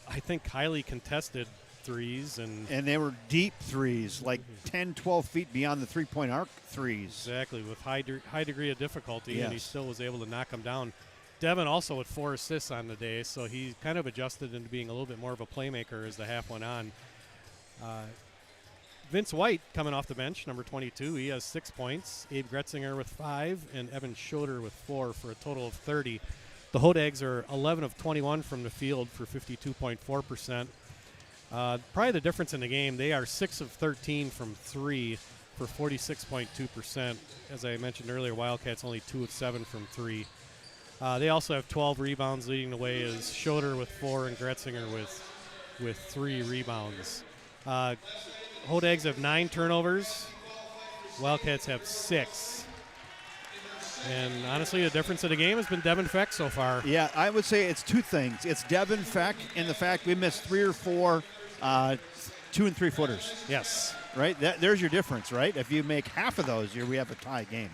I think, highly contested threes. And they were deep threes, like 10, 12 feet beyond the three-point arc threes. Exactly, with high degree of difficulty, Yes. and he still was able to knock them down. Devin also with 4 assists on the day, so he kind of adjusted into being a little bit more of a playmaker as the half went on. Vince White coming off the bench, number 22. He has 6 points. Abe Gretzinger with 5, and Evan Schroeder with 4 for a total of 30. The Hodags are 11 of 21 from the field for 52.4%. Probably the difference in the game, they are 6 of 13 from 3 for 46.2%. As I mentioned earlier, Wildcats only 2 of 7 from 3. They also have 12 rebounds. Leading the way is Schroeder with 4 and Gretzinger with 3 rebounds. Hodags have 9 turnovers. Wildcats have 6. And honestly, the difference of the game has been Devin Feck so far. Yeah, I would say it's 2 things. It's Devin Feck and the fact we missed 3 or 4 2 and 3 footers. Yes. Right? There's your difference, right? If you make half of those, we have a tie game.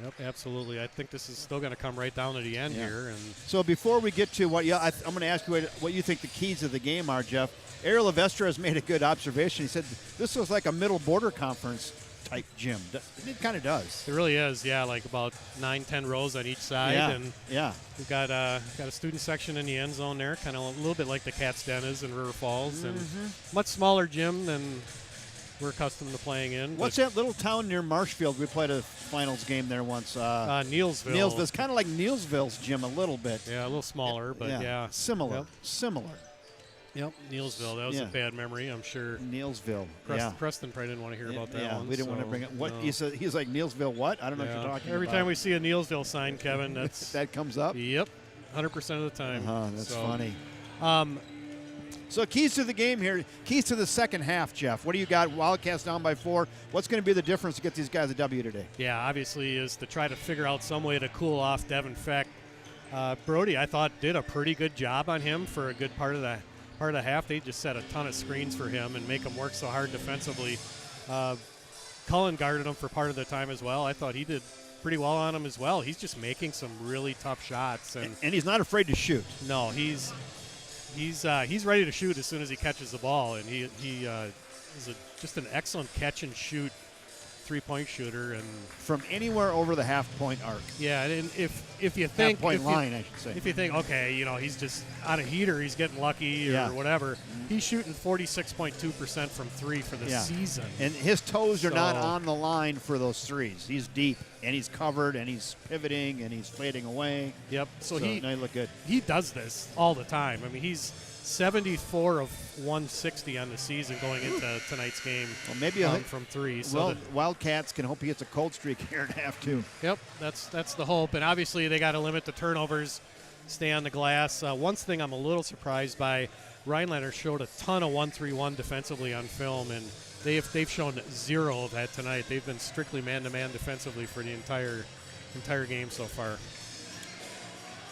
Yep, absolutely. I think this is still going to come right down to the end here. And so before we get to I'm going to ask you what you think the keys of the game are, Jeff. Ariel Avestra has made a good observation. He said this was like a middle border conference type gym. It kind of does. It really is, yeah, like about 9-10 rows on each side. Yeah, and yeah. We've got a student section in the end zone there, kind of a little bit like the Cats Den is in River Falls, and much smaller gym than we're accustomed to playing in. What's that little town near Marshfield? We played a finals game there once. Neilsville. Neilsville. It's kind of like Neilsville's gym a little bit. Yeah, a little smaller, but yeah. Similar. Similar. Yep, Neilsville. That was a bad memory, I'm sure. Neilsville. Preston probably didn't want to hear about that one. We didn't want to bring it. What he said? He's like Neilsville. What? I don't know what you're talking about. Every time we see a Neilsville sign, Kevin, that's that comes up. Yep, 100% of the time. That's funny. So keys to the game here. Keys to the second half, Jeff. What do you got? Wildcats down by 4. What's going to be the difference to get these guys a W today? Yeah, obviously is to try to figure out some way to cool off Devin Feck. Brody, I thought, did a pretty good job on him for a good part of the half. They just set a ton of screens for him and make him work so hard defensively. Cullen guarded him for part of the time as well. I thought he did pretty well on him as well. He's just making some really tough shots. And he's not afraid to shoot. No, he's ready to shoot as soon as he catches the ball. And he is just an excellent catch and shoot three-point shooter, and from anywhere over the half-point arc. Yeah, and if you think half-point line, I should say. If you think, okay, he's just on a heater, he's getting lucky or whatever. He's shooting 46.2% from 3 for the season, and his toes are not on the line for those threes. He's deep, and he's covered, and he's pivoting, and he's fading away. Yep. So he look good. He does this all the time. I mean, he's 74 of 160 on the season going into tonight's game. Well, maybe from 3. So Wildcats can hope he gets a cold streak here in half 2. Yep, that's the hope. And obviously they got to limit the turnovers, stay on the glass. One thing I'm a little surprised by, Rhinelander showed a ton of 1-3-1 defensively on film, and they've shown 0 of that tonight. They've been strictly man-to-man defensively for the entire game so far.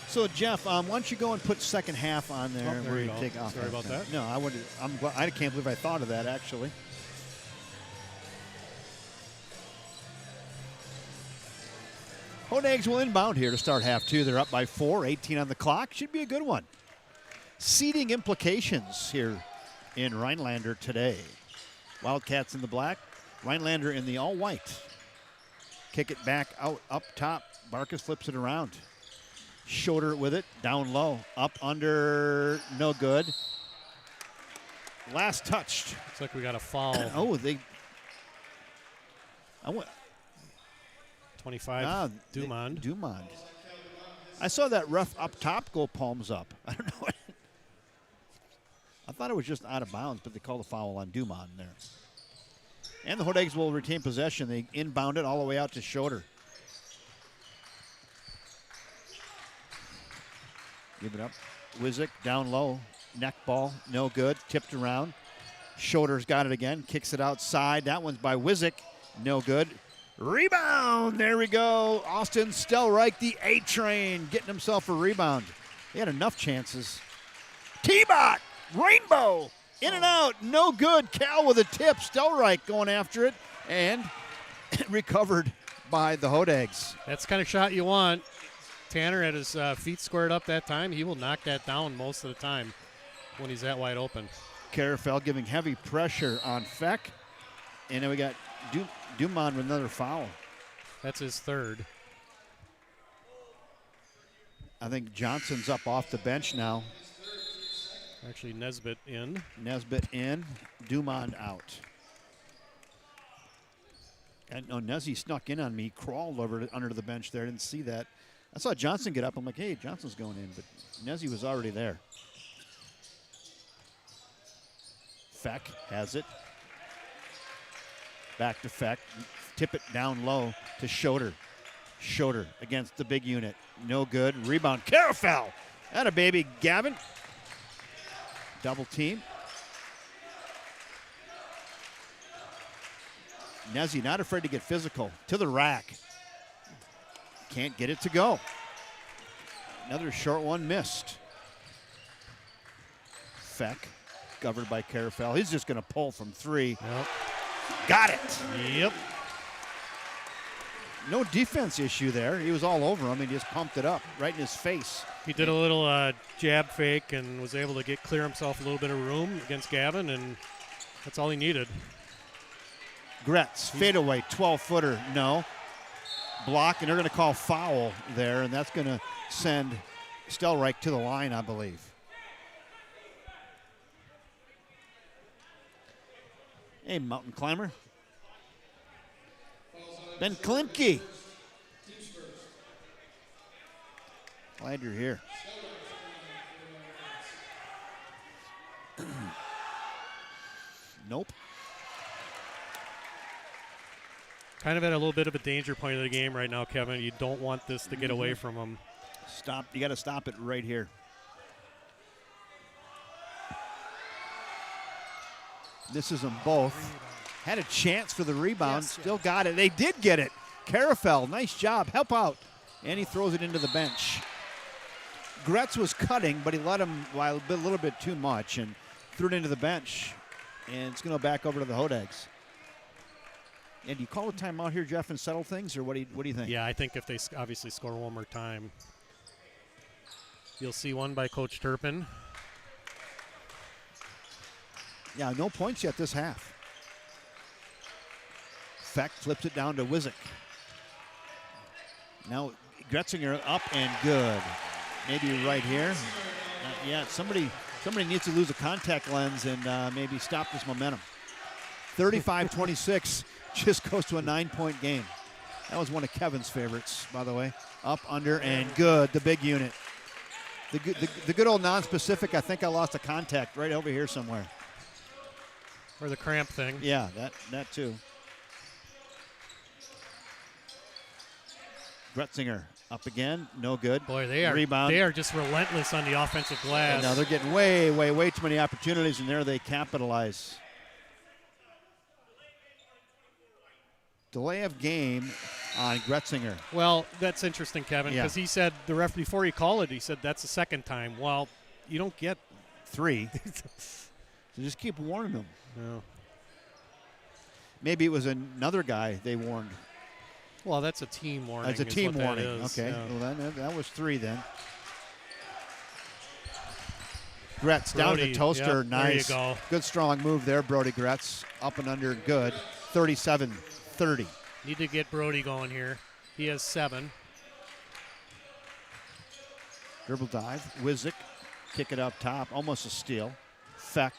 So Jeff, why don't you go and put second half on there? There you go. Take off. Sorry about that. No, I can't believe I thought of that actually. Hodags will inbound here to start half 2. They're up by 4, 18 on the clock. Should be a good one. Seeding implications here in Rhinelander today. Wildcats in the black, Rhinelander in the all-white. Kick it back out up top. Barkas flips it around. Schroeder with it, down low, up under, no good. Last touched. Looks like we got a foul. 25, Dumond. Dumond. I saw that ref up top go palms up. I don't know. I thought it was just out of bounds, but they called a foul on Dumond there. And the Hodags will retain possession. They inbound it all the way out to Schroeder. Give it up. Wizik down low. Neck ball. No good. Tipped around. Schroeder's got it again. Kicks it outside. That one's by Wizik. No good. Rebound. There we go. Austin Stelreich, the A-train, getting himself a rebound. He had enough chances. T-Bot. Rainbow. In and out. No good. Cal with a tip. Stelreich going after it. And recovered by the Hodags. That's the kind of shot you want. Tanner had his feet squared up that time. He will knock that down most of the time when he's that wide open. Carafel giving heavy pressure on Feck. And then we got Dumond with another foul. That's his third. I think Johnson's up off the bench now. Actually, Nesbitt in. Nesbitt in. Dumond out. And Nezzy snuck in on me. Crawled over under the bench there. Didn't see that. I saw Johnson get up. I'm like, hey, Johnson's going in. But Nezzy was already there. Feck has it. Back to Feck. Tip it down low to Schroeder. Schroeder against the big unit. No good. Rebound. Carafel. Atta baby, Gavin. Double team. Nezzy not afraid to get physical. To the rack. Can't get it to go. Another short one missed. Feck, covered by Carafel. He's just going to pull from 3. Yep. Got it. Yep. No defense issue there. He was all over him and just pumped it up right in his face. He did a little jab fake and was able to clear himself a little bit of room against Gavin, and that's all he needed. Gretz, fadeaway, 12-footer, no. Block, and they're going to call foul there, and that's going to send Stelreich to the line, I believe. Hey, mountain climber. Ben Klimke. Glad you're here. Nope. Kind of at a little bit of a danger point of the game right now, Kevin. You don't want this to get away from him. Stop. You got to stop it right here. Misses them both. Had a chance for the rebound. Still got it. They did get it. Carafel, nice job. Help out. And he throws it into the bench. Gretz was cutting, but he let him a little bit too much and threw it into the bench. And it's going to go back over to the Hodags. And do you call a timeout here, Jeff, and settle things, or what do you think? Yeah, I think if they obviously score one more time, you'll see one by Coach Turpin. Yeah, no points yet this half. Feck flips it down to Wizik. Now Gretzinger up and good. Maybe right here. Yeah, somebody needs to lose a contact lens and maybe stop this momentum. 35-26 just goes to a 9-point game. That was one of Kevin's favorites, by the way. Up, under, and good. The big unit. The good old non-specific. I think I lost a contact right over here somewhere. Or the cramp thing. Yeah, that too. Gretzinger up again, no good. Boy, they are Rebound. They are just relentless on the offensive glass. And now they're getting way too many opportunities, and there they capitalize. Delay of game on Gretzinger. Well, that's interesting, Kevin, Yeah. because he said before he called it, he said that's the second time. Well, you don't get 3. So just keep warning them. no. Maybe it was another guy they warned. Well, that's a team warning. It's a is team what that warning. is. Okay, Yeah. well that was 3 then. Gretz down Brody, to Toaster. yep, Nice. there you go. Good strong move there, Brody Gretz. Up and under, good. 37-30. Need to get Brody going here. He has 7. Dribble dive. Wizik. Kick it up top. Almost a steal. Feck.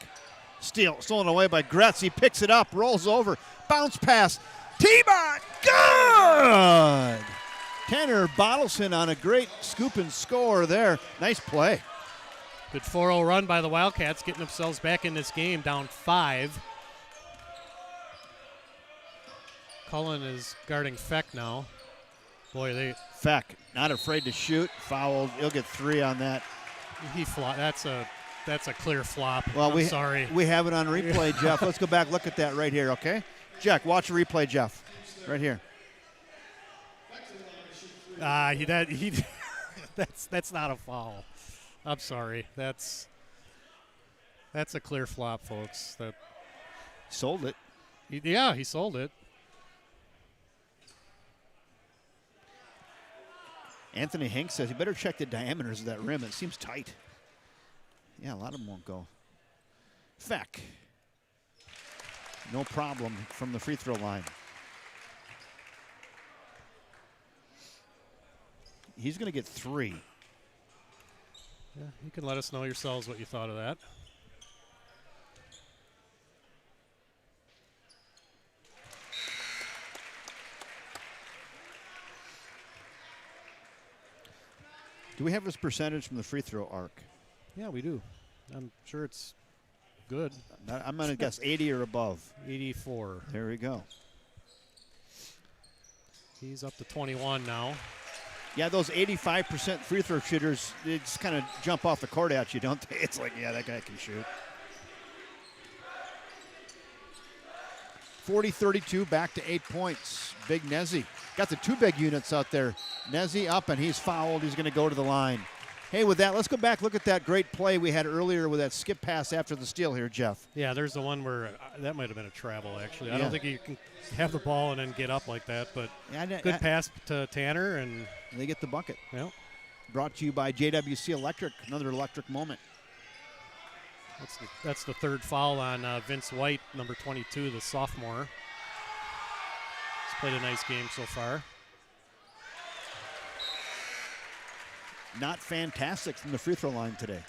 Steal. Stolen away by Gretz. He picks it up. Rolls over. Bounce pass. T-Bot. Good! Tanner Bottleson on a great scoop and score there. Nice play. Good 4-0 run by the Wildcats, getting themselves back in this game, down 5. Cullen is guarding Feck now. Boy, Feck, not afraid to shoot. Fouled. He'll get 3 on that. That's a clear flop. Well, I'm sorry. We have it on replay, Jeff. Let's go back, look at that right here, okay? Jack, watch the replay, Jeff. Right here. That's not a foul. I'm sorry. That's a clear flop, folks. That sold it. He sold it. Anthony Hanks says you better check the diameters of that rim. It seems tight. Yeah, a lot of them won't go. Feck. No problem from the free throw line. He's going to get 3. Yeah, you can let us know yourselves what you thought of that. Do we have his percentage from the free throw arc? Yeah, we do. I'm sure it's good. I'm going to guess 80 or above. 84. There we go. He's up to 21 now. Yeah, those 85% free throw shooters, they just kind of jump off the court at you, don't they? It's like, yeah, that guy can shoot. 40-32, back to 8 points. Big Nezzy. Got the two big units out there. Nezzy up, and he's fouled. He's going to go to the line. Hey, with that, let's go back, look at that great play we had earlier with that skip pass after the steal here, Jeff. Yeah, there's the one where that might have been a travel, actually. I Yeah. don't think you can have the ball and then get up like that, but Yeah, good pass to Tanner, and they get the bucket. yeah, Brought to you by JWC Electric, another electric moment. that's the third foul on Vince White, number 22, the sophomore. He's played a nice game so far. Not fantastic from the free throw line today,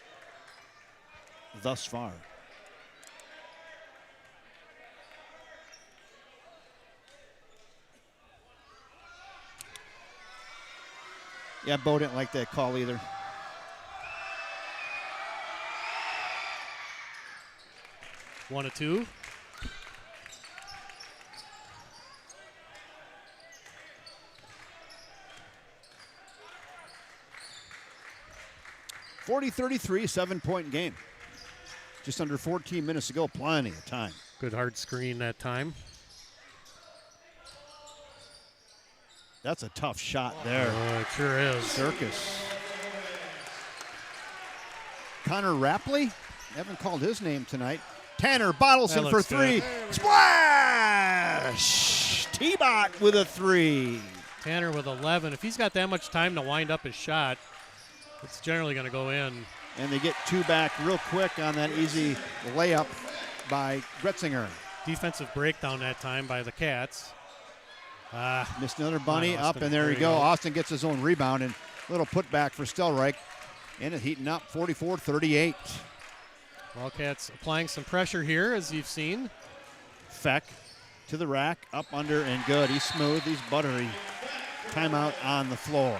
thus far. Yeah, Bo didn't like that call either. One of two. (40-33), 7-point game. Just under 14 minutes to go, plenty of time. Good hard screen that time. That's a tough shot there. It sure is. Circus. Connor Rapley, haven't called his name tonight. Tanner bottles That him for looks three. good. Splash! T-Bot with a three. Tanner with 11. If he's got that much time to wind up his shot, it's generally going to go in. And they get two back real quick on that easy layup by Gretzinger. Defensive breakdown that time by the Cats. Missed another bunny on, up, Austin. and there There you you go. go. Austin gets his own rebound, and a little putback for Stelreich. And it heating up, 44-38. Wildcats applying some pressure here, as you've seen. Feck to the rack, up, under, and good. He's smooth, he's buttery. Timeout on the floor.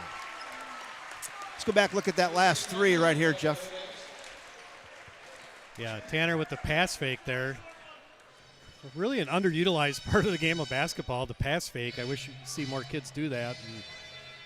Let's go back, look at that last three right here, Jeff. Yeah, Tanner with the pass fake there. Really an underutilized part of the game of basketball, the pass fake. I wish you could see more kids do that. And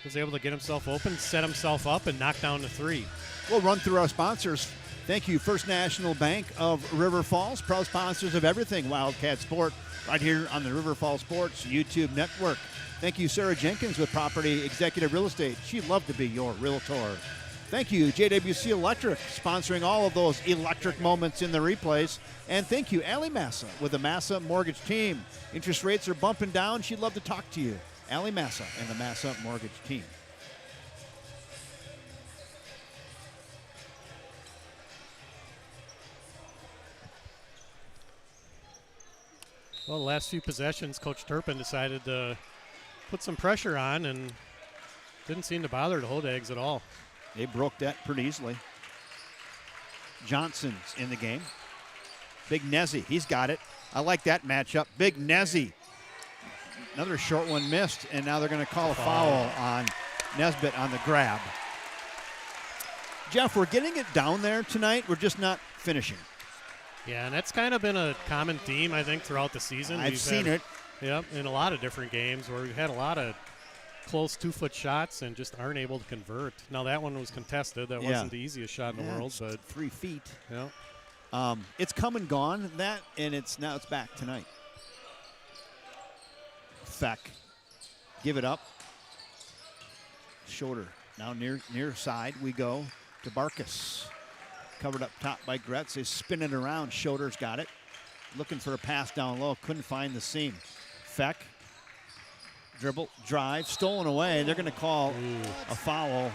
was able to get himself open, set himself up, and knock down the three. We'll run through our sponsors. Thank you, First National Bank of River Falls, proud sponsors of everything Wildcat Sport, right here on the River Falls Sports YouTube network. Thank you, Sarah Jenkins with Property Executive Real Estate. She'd love to be your realtor. Thank you, JWC Electric, sponsoring all of those electric moments in the replays. And thank you, Allie Massa with the Massa Mortgage Team. Interest rates are bumping down. She'd love to talk to you. Allie Massa and the Massa Mortgage Team. Well, the last few possessions, Coach Turpin decided to put some pressure on and didn't seem to bother the Hodags at all. They broke that pretty easily. Johnson's in the game. Big Nezzy, he's got it. I like that matchup. Big Nezzy. Another short one missed, and now they're going to call a foul on Nesbitt on the grab. Jeff, we're getting it down there tonight. We're just not finishing. Yeah, and that's kind of been a common theme, I think, throughout the season. I've seen it. Yep, in a lot of different games where we've had a lot of close 2-foot shots and just aren't able to convert. Now, that one was contested. That wasn't the easiest shot in the world, it's but 3 feet. yeah. It's come and gone, that, and now it's back tonight. Feck. Give it up. Shoulder. Now near side we go to Barkas. Covered up top by Gretz. They spin it around. Shoulder's got it. Looking for a pass down low. Couldn't find the seam. Feck. Dribble. Drive. Stolen away. They're going to call a foul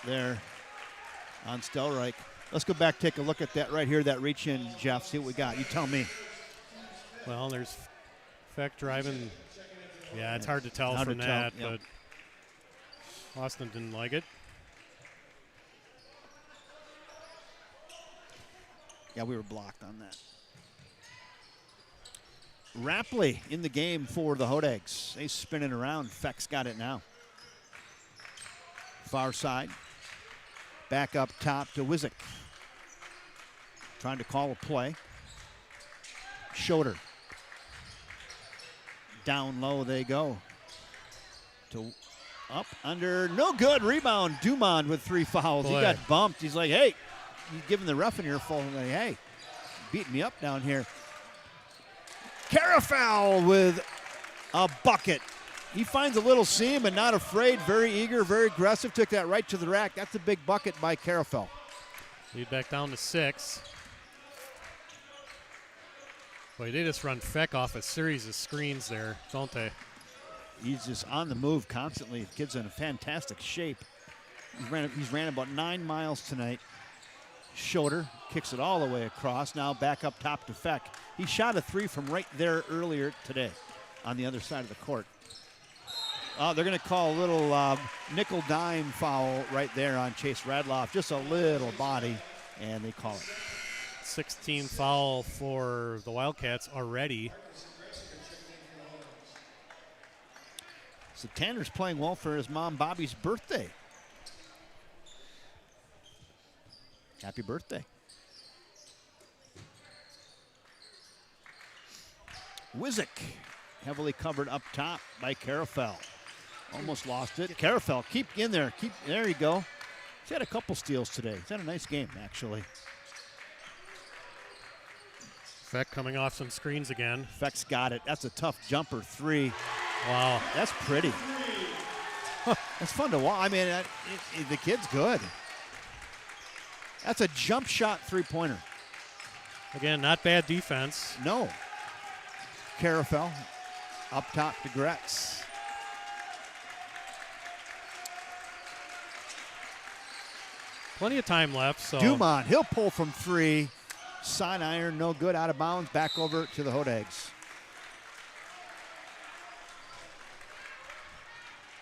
there on Stelreich. Let's go back, take a look at that right here, that reach in, Jeff. See what we got. You tell me. Well, there's Feck driving. Yeah, it's hard to tell Hard from to tell, that, yep. but Austin didn't like it. Yeah, we were blocked on that. Rapley in the game for the Hodags. They spin it around. Feck's got it now. Far side. Back up top to Wizik. Trying to call a play. Shoulder. Down low they go. To Up, under, no good. Rebound. Dumond with 3 fouls. Boy. He got bumped. He's like, hey, he's giving the ref an earful. Like, hey, beating me up down here. Carafal with a bucket. He finds a little seam and not afraid. Very eager, very aggressive. Took that right to the rack. That's a big bucket by Carafal. Lead back down to 6. Boy, they just run Feck off a series of screens there, don't they? He's just on the move constantly. The kid's in a fantastic shape. He's ran about 9 miles tonight. Shoulder kicks it all the way across. Now back up top to Feck. He shot a 3 from right there earlier today on the other side of the court. They're going to call a little nickel dime foul right there on Chase Radloff. Just a little body, and they call it. 16 foul for the Wildcats already. So Tanner's playing well for his mom Bobby's birthday. Happy birthday. Wizik, heavily covered up top by Carafel. Almost lost it. Carafel, keep in there. There you go. He's had a couple steals today. He's had a nice game, actually. Feck coming off some screens again. Feck's got it. That's a tough jumper 3. Wow. That's pretty. That's fun to watch. I mean, the kid's good. That's a jump shot 3-pointer. Again, not bad defense. No. Carafel up top to Gretz. Plenty of time left. So Dumont, he'll pull from 3. Side iron, no good, out of bounds. Back over to the Hodags.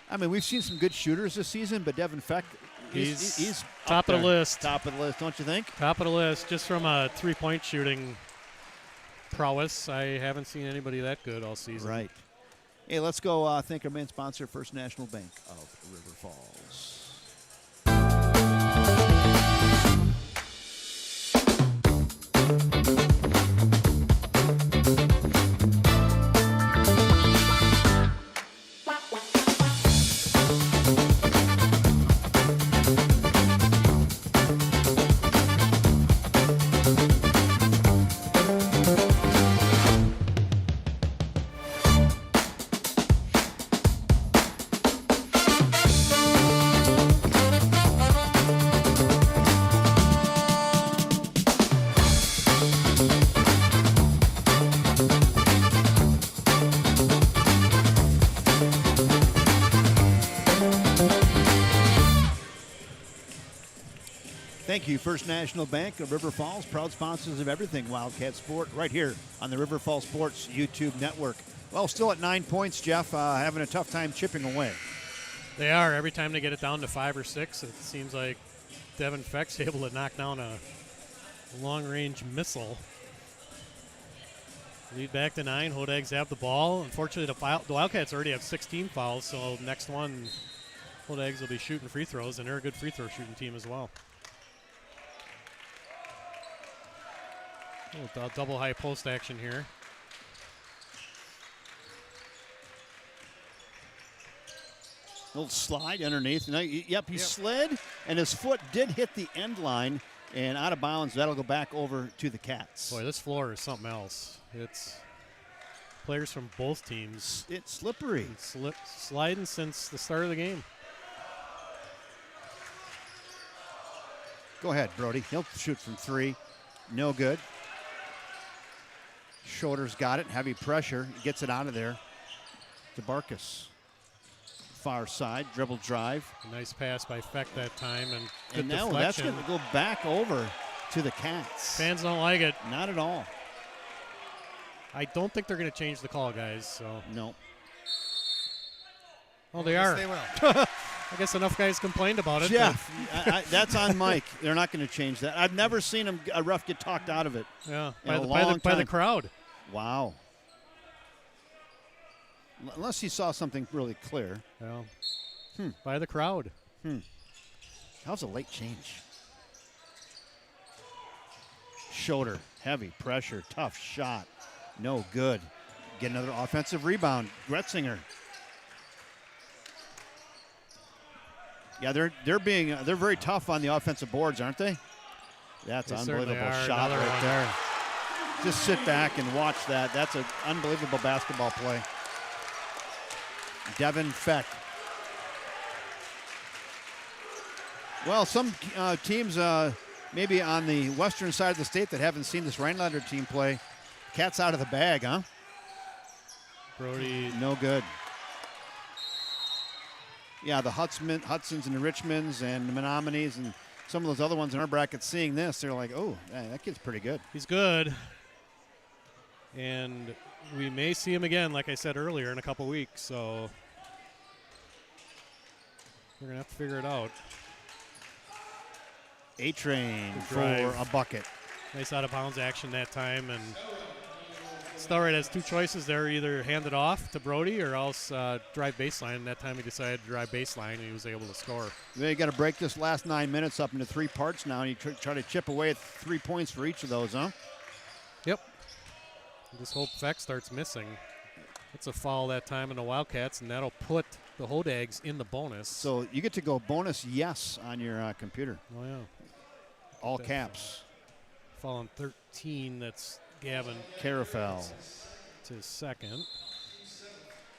I mean, we've seen some good shooters this season, but Devin Feck, he's top of the list. Top of the list, don't you think? Top of the list, just from a 3-point shooting prowess. I haven't seen anybody that good all season. Right. Hey, let's go thank our main sponsor, First National Bank of River Falls. Thank you, First National Bank of River Falls, proud sponsors of everything Wildcat Sport, right here on the River Falls Sports YouTube network. Well, still at 9 points, Jeff, having a tough time chipping away. They are. Every time they get it down to 5 or 6, it seems like Devin Feck's able to knock down a long-range missile. Lead back to 9. Hodags have the ball. Unfortunately, the Wildcats already have 16 fouls, so next one, Hodags will be shooting free throws, and they're a good free throw shooting team as well. Double high post action here. Little slide underneath. Now, yep, he slid, and his foot did hit the end line, and out of bounds. That'll go back over to the Cats. Boy, this floor is something else. It's players from both teams. It's slippery. It's sliding since the start of the game. Go ahead, Brody. He'll shoot from 3. No good. Shoulder's got it. Heavy pressure. He gets it out of there to Barkas. Far side. Dribble drive. A nice pass by Feck that time. And now that's going to go back over to the Cats. Fans don't like it. Not at all. I don't think they're going to change the call, guys. So no. Oh, they are. Yes, they will. I guess enough guys complained about it. Jeff, that's on Mike. They're not going to change that. I've never seen a ref get talked out of it. Yeah, by the crowd. Wow. Unless he saw something really clear. Yeah. By the crowd. That was a late change. Shoulder, heavy pressure, tough shot. No good. Get another offensive rebound. Gretzinger. Yeah, they're very tough on the offensive boards, aren't they? That's an unbelievable shot right there. Just sit back and watch that. That's an unbelievable basketball play. Devin Feck. Well, some teams maybe on the western side of the state that haven't seen this Rhinelander team play. Cat's out of the bag, huh? Brody. No good. Yeah, the Hudsons and the Richmonds and the Menominees and some of those other ones in our bracket seeing this, they're like, oh, that kid's pretty good. He's good. And we may see him again, like I said earlier, in a couple weeks. So we're going to have to figure it out. A-Train for a bucket. Nice out-of-bounds action that time. And Stelright has two choices there, either hand it off to Brody or else drive baseline. And that time he decided to drive baseline, and he was able to score. You got to break this last 9 minutes up into 3 parts now, and you try to chip away at 3 points for each of those, huh? Yep. Just hope Feck starts missing. It's a foul that time in the Wildcats, and that'll put the Hodags in the bonus. So you get to go bonus yes on your computer. Oh, yeah. All caps. Foul on 13, that's Gavin Carafel. It's his second.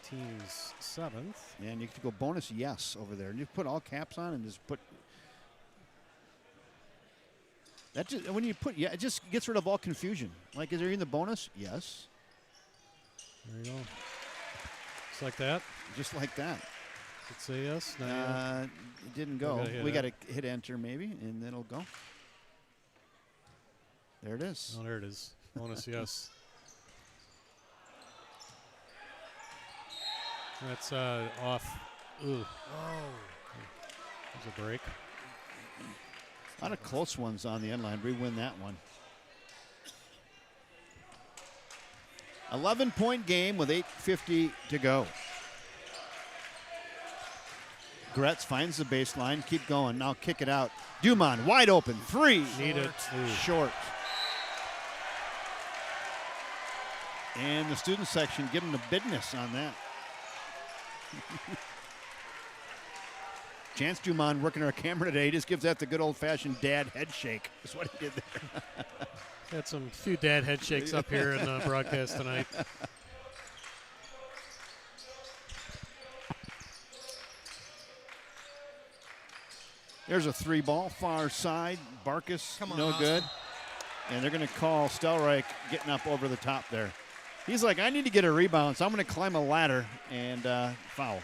Team's 7th. Yeah, and you get to go bonus yes over there. And you put all caps on and just put. That just, when you put, yeah, it just gets rid of all confusion. Like, is there in the bonus? Yes. There you go. Just like that? Just like that. Did it say yes? No, it didn't go. We got to hit enter maybe, and then it'll go. There it is. Oh, there it is. Bonus yes. That's off. Ooh. Oh. There's a break. A lot of close ones on the end line. We win that one. 11-point game with 8:50 to go. Gretz finds the baseline. Keep going. Now kick it out. Dumont wide open. 3. Need it. Short. And the student section giving the business on that. Chance Dumont working our camera today. He just gives that the good old-fashioned dad head shake. That's what he did there. Got some few dad head shakes up here in the broadcast tonight. There's a 3 ball, far side. Barkus, Come on, no Austin. good. And they're going to call Stelreich getting up over the top there. He's like, I need to get a rebound, so I'm going to climb a ladder and foul.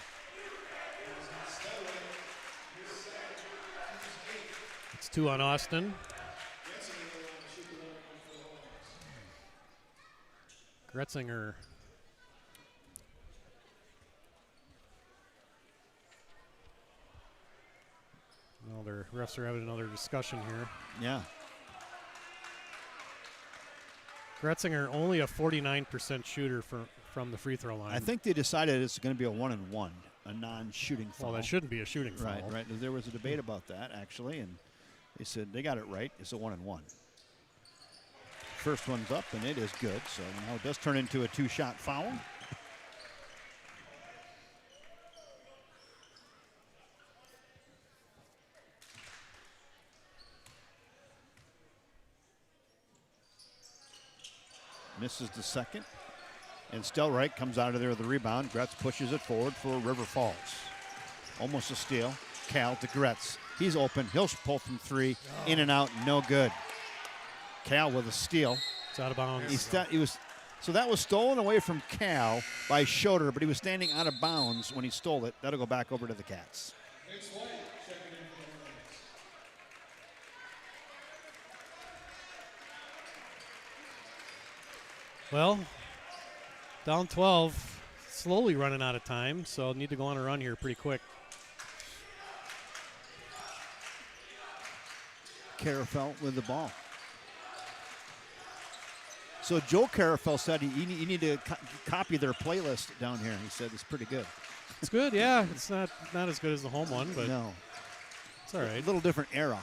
It's 2 on Austin. Gretzinger. Well, their refs are having another discussion here. Yeah. Gretzinger only a 49% shooter from the free throw line. I think they decided it's going to be a 1-and-1, a non-shooting foul. Well, that shouldn't be a shooting foul. Right. There was a debate about that, actually, and they said they got it right. It's a 1-and-1. First one's up, and it is good. So now it does turn into a 2-shot foul. Misses the second. And Stelreich comes out of there with the rebound. Gretz pushes it forward for River Falls. Almost a steal. Cal to Gretz. He's open. He'll pull from 3. In and out. No good. Cal with a steal. It's out of bounds. So that was stolen away from Cal by Schroeder, but he was standing out of bounds when he stole it. That'll go back over to the Cats. Well, down 12, slowly running out of time, so need to go on a run here pretty quick. Carafel with the ball. So Joe Carafel said you need to copy their playlist down here. He said it's pretty good. It's good, yeah. It's not as good as the home one, but no, it's all right. A little different era.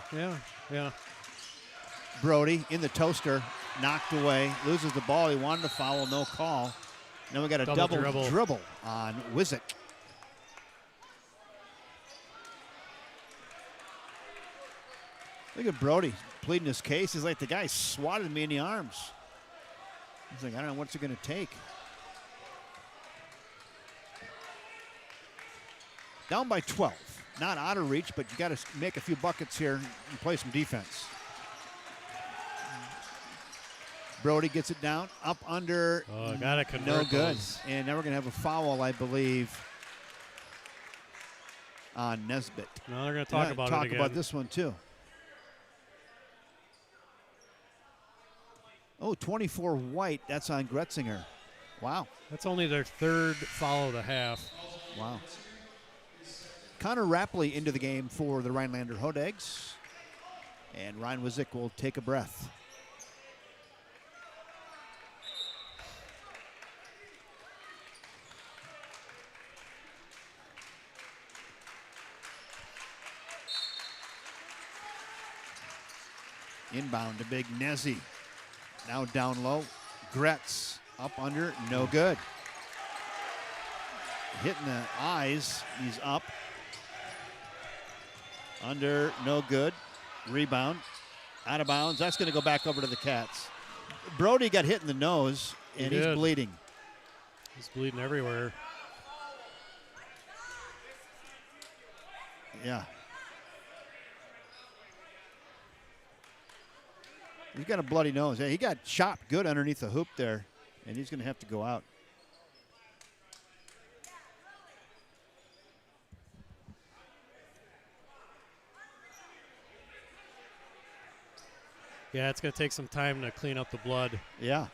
Yeah. Brody in the toaster, knocked away, loses the ball. He wanted to foul, no call. Then we got a double dribble on Wizik. Look at Brody pleading his case. He's like, the guy swatted me in the arms. He's like, I don't know what's it going to take. Down by 12. Not out of reach, but you got to make a few buckets here and play some defense. Brody gets it down, up under. Oh, gotta convert no good. those. And now we're going to have a foul, I believe, on Nesbitt. No, they're going to talk about it again. Talk about this one, too. Oh, 24 White. That's on Gretzinger. Wow. That's only their third foul of the half. Wow. Connor Rapley into the game for the Rhinelander Hodags. And Ryan Wizik will take a breath. Inbound to Big Nezzy. Now down low. Gretz up under, no good. Hitting the eyes, he's up. Under, no good. Rebound, out of bounds. That's going to go back over to the Cats. Brody got hit in the nose, and he's bleeding. He's bleeding everywhere. Yeah. He's got a bloody nose. He got chopped good underneath the hoop there, and he's going to have to go out. Yeah, it's going to take some time to clean up the blood. Yeah.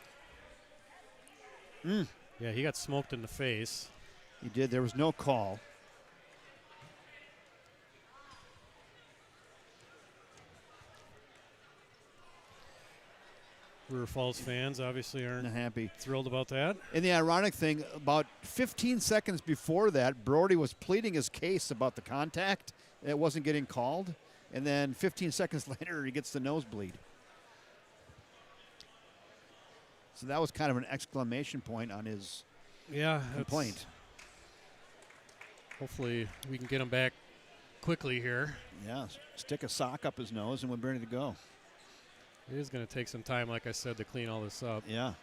Yeah, he got smoked in the face. He did. There was no call. River Falls fans obviously aren't happy. Thrilled about that. And the ironic thing, about 15 seconds before that, Brody was pleading his case about the contact. It wasn't getting called. And then 15 seconds later, he gets the nosebleed. So that was kind of an exclamation point on his complaint. Hopefully we can get him back quickly here. Yeah, stick a sock up his nose and we're ready to go. It is going to take some time, like I said, to clean all this up. Yeah.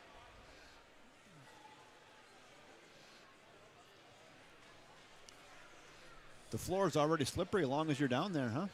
The floor is already slippery as long as you're down there, huh?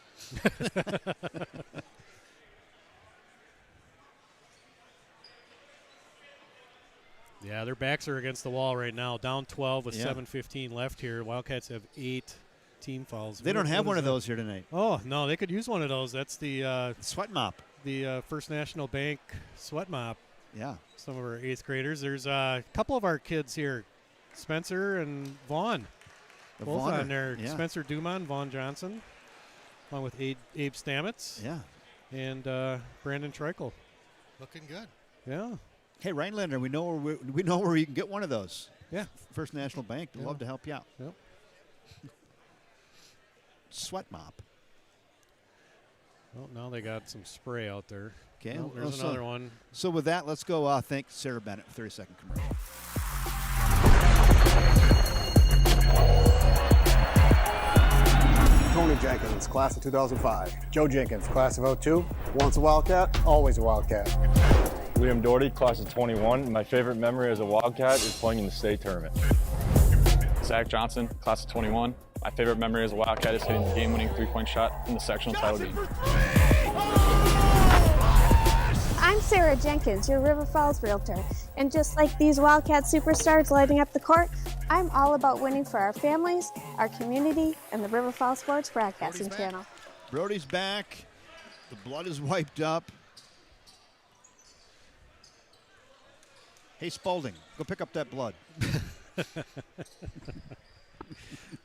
Yeah, their backs are against the wall right now. Down 12 with 7:15 left here. Wildcats have 8 team fouls. They don't have one of those here tonight. Oh, no, they could use one of those. That's the sweat mop. The First National Bank sweat mop. Yeah. Some of our 8th graders. There's a couple of our kids here, Spencer and Vaughn. Both on there. Yeah. Spencer Dumont, Vaughn Johnson, along with Abe Stamets. Yeah. And Brandon Treichel. Looking good. Yeah. Hey, Rhinelander, we know where you can get one of those. Yeah. First National Bank. They'd love to help you out. Yep. Sweat mop. Well, now they got some spray out there. Okay. Oh, there's another one. So with that, let's go thank Sarah Bennett. 30-second commercial. Tony Jenkins, class of 2005. Joe Jenkins, class of 02. Once a Wildcat, always a Wildcat. Liam Doherty, class of 21. My favorite memory as a Wildcat is playing in the state tournament. Zach Johnson, class of 21. My favorite memory as a Wildcat is hitting the game-winning three-point shot in the sectional title game. I'm Sarah Jenkins, your River Falls realtor. And just like these Wildcat superstars lighting up the court, I'm all about winning for our families, our community, and the River Falls Sports Broadcasting Channel. Brody's back. The blood is wiped up. Hey, Spaulding, go pick up that blood.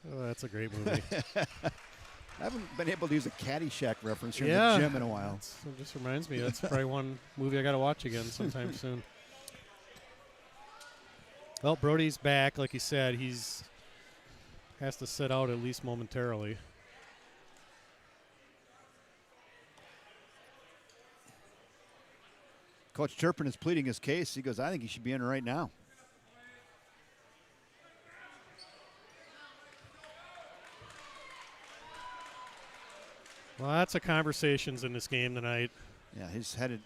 Oh, that's a great movie. I haven't been able to use a Caddyshack reference here in the gym in a while. It just reminds me. That's probably one movie I got to watch again sometime soon. Well, Brody's back. Like you said, he's has to sit out at least momentarily. Coach Turpin is pleading his case. He goes, I think he should be in right now. Lots of conversations in this game tonight. Yeah, he's headed.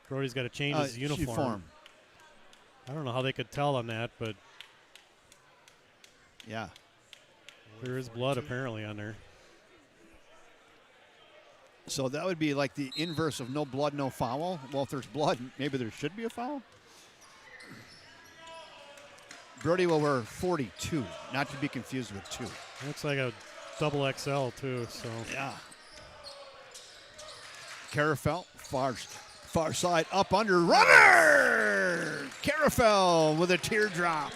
Brody's got to change his uniform. I don't know how they could tell on that, but yeah, there is blood apparently on there. So that would be like the inverse of no blood, no foul. Well, if there's blood, maybe there should be a foul. Brody will wear 42, not to be confused with 2. Looks like a double XL too. So yeah. Carafel, far side, up under, runner! Carafel with a teardrop.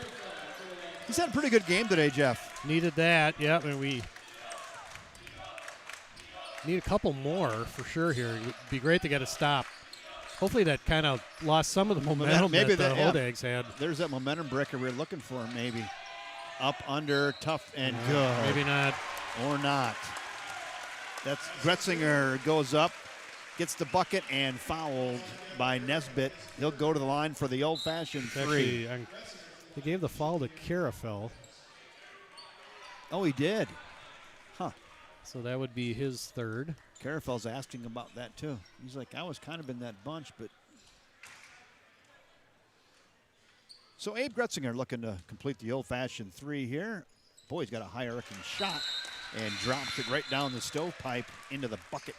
He's had a pretty good game today, Jeff. Needed that, yeah, and we need a couple more for sure here. It would be great to get a stop. Hopefully that kind of lost some of the momentum maybe that the Hodags had. There's that momentum breaker we're looking for, maybe. Up, under, tough, and good. Maybe not. Or not. That's Gretzinger goes up, gets the bucket, and fouled by Nesbitt. He'll go to the line for the old-fashioned 3. They gave the foul to Carafel. Oh, he did. Huh. So that would be his 3rd. Carafel's asking about that, too. He's like, I was kind of in that bunch, but. So Abe Gretzinger looking to complete the old-fashioned 3 here. Boy, he's got a high-arcing shot and drops it right down the stovepipe into the bucket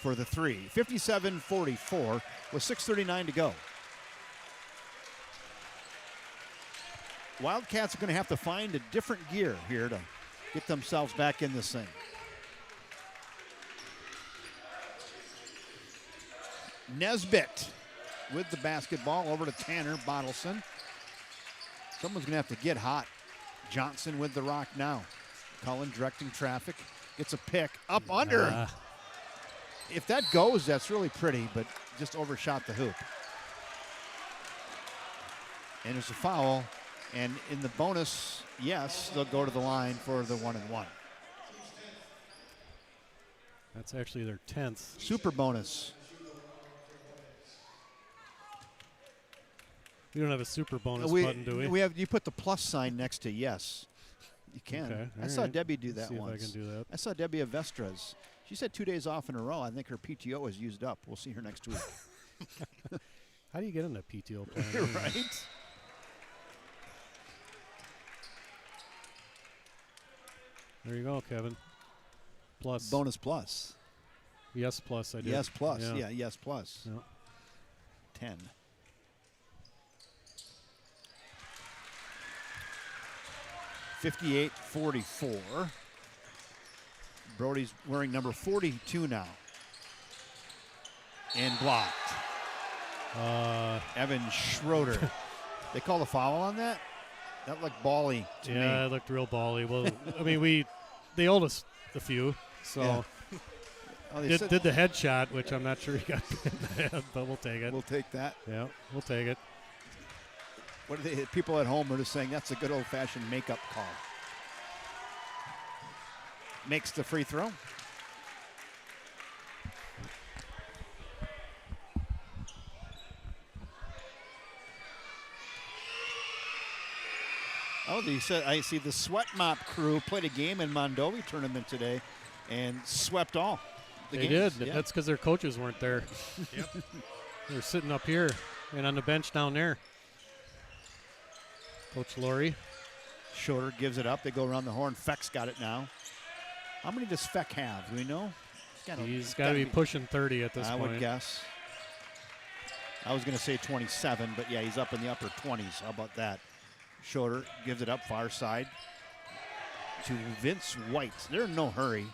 for the 3. 57-44 with 6:39 to go. Wildcats are going to have to find a different gear here to get themselves back in this thing. Nesbitt with the basketball over to Tanner Bottleson. Someone's going to have to get hot. Johnson with the rock now. Cullen directing traffic. Gets a pick. Up under. If that goes, that's really pretty, but just overshot the hoop. And there's a foul. And in the bonus, yes, they'll go to the line for the 1-and-1. That's actually their 10th. Super bonus. We don't have a super bonus button, do we? We have. You put the plus sign next to yes. You can. Okay, I saw right. Debbie do that See once. if I can do that. I saw Debbie of Vestras. She said 2 days off in a row. I think her PTO is used up. We'll see her next week. How do you get in a PTO plan? Right? There you go, Kevin. Plus. Bonus plus. Yes, plus I did. Yes plus. Yeah, yes plus. Yep. 10. (58-44). Brody's wearing number 42 now. And blocked. Evan Schroeder. They call a foul on that? That looked bally to me. Yeah, it looked real bally. Well, I mean, they owed us a few, so Yeah. Oh, they did said- the headshot, which I'm not sure he got in the head, but we'll take it. We'll take that. Yeah, we'll take it. What are they? People at home are just saying that's a good old-fashioned makeup call. Makes the free throw. Oh, they said I see the Sweat Mop crew played a game in Mondovi tournament today, and swept all. They games. did. Yeah. That's because their coaches weren't there. Yep. They're sitting up here and on the bench down there. Coach Laurie. Schroeder gives it up. They go around the horn. Feck's got it now. How many does Feck have? Do we know? He's got to be pushing 30 at this I point. would guess. I was going to say 27, but yeah, he's up in the upper 20s. How about that? Schroeder gives it up far side to Vince White. They're in no hurry.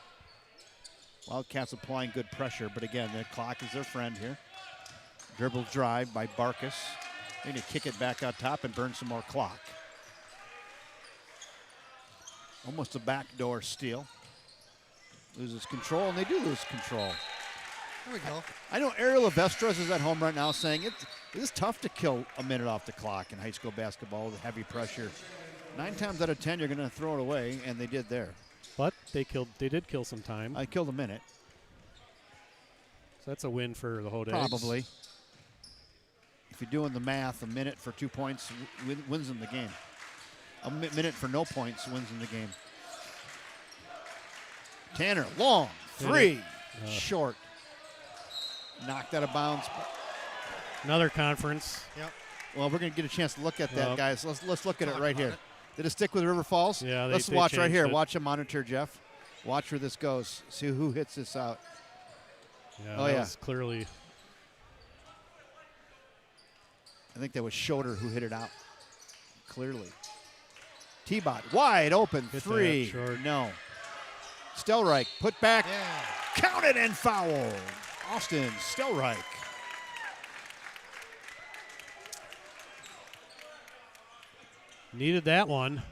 Wildcats applying good pressure, but again, the clock is their friend here. Dribble drive by Barkus. They're going to kick it back out top and burn some more clock. Almost a backdoor steal. Loses control, and they do lose control. There we go. I know Ariel Avestras is at home right now saying it is tough to kill a minute off the clock in high school basketball with heavy pressure. 9 times out of 10, you're going to throw it away, and they did there. But they did kill some time. I killed a minute. So that's a win for the Hodags. Probably. If you're doing the math, a minute for 2 points wins them the game. A minute for no points wins them the game. Tanner, long, three, short. Knocked out of bounds. Another conference. Yep. Well, we're going to get a chance to look at that, guys. Let's look at it right here. it. Did it stick with River Falls? Yeah, Let's they watch right changed here. it. Watch the monitor, Jeff. Watch where this goes. See who hits this out. Yeah, Oh, that yeah. was clearly. I think that was Schroeder who hit it out. Clearly. T-Bot, wide open, Hit three. that short. No. Stelreich, put back, Yeah. counted and foul. Austin Stelreich. Needed that one.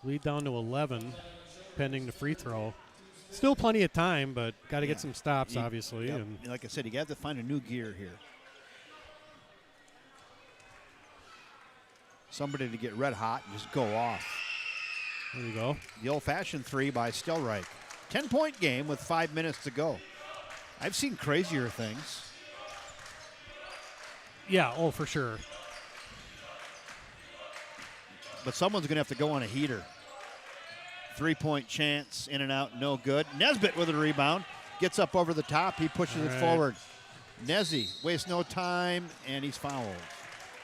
Lead down to 11, pending the free throw. Still plenty of time, but got to get some stops, obviously. Yep. And Like I said, you got to find a new gear here. Somebody to get red hot and just go off. there you go. The old-fashioned three by Stelreich. 10-point game with 5 minutes to go. I've seen crazier things. Yeah, oh, for sure. But someone's going to have to go on a heater. 3-point chance, in and out, no good. Nesbitt with a rebound. Gets up over the top. He pushes it forward. Nezzy wastes no time, and he's fouled.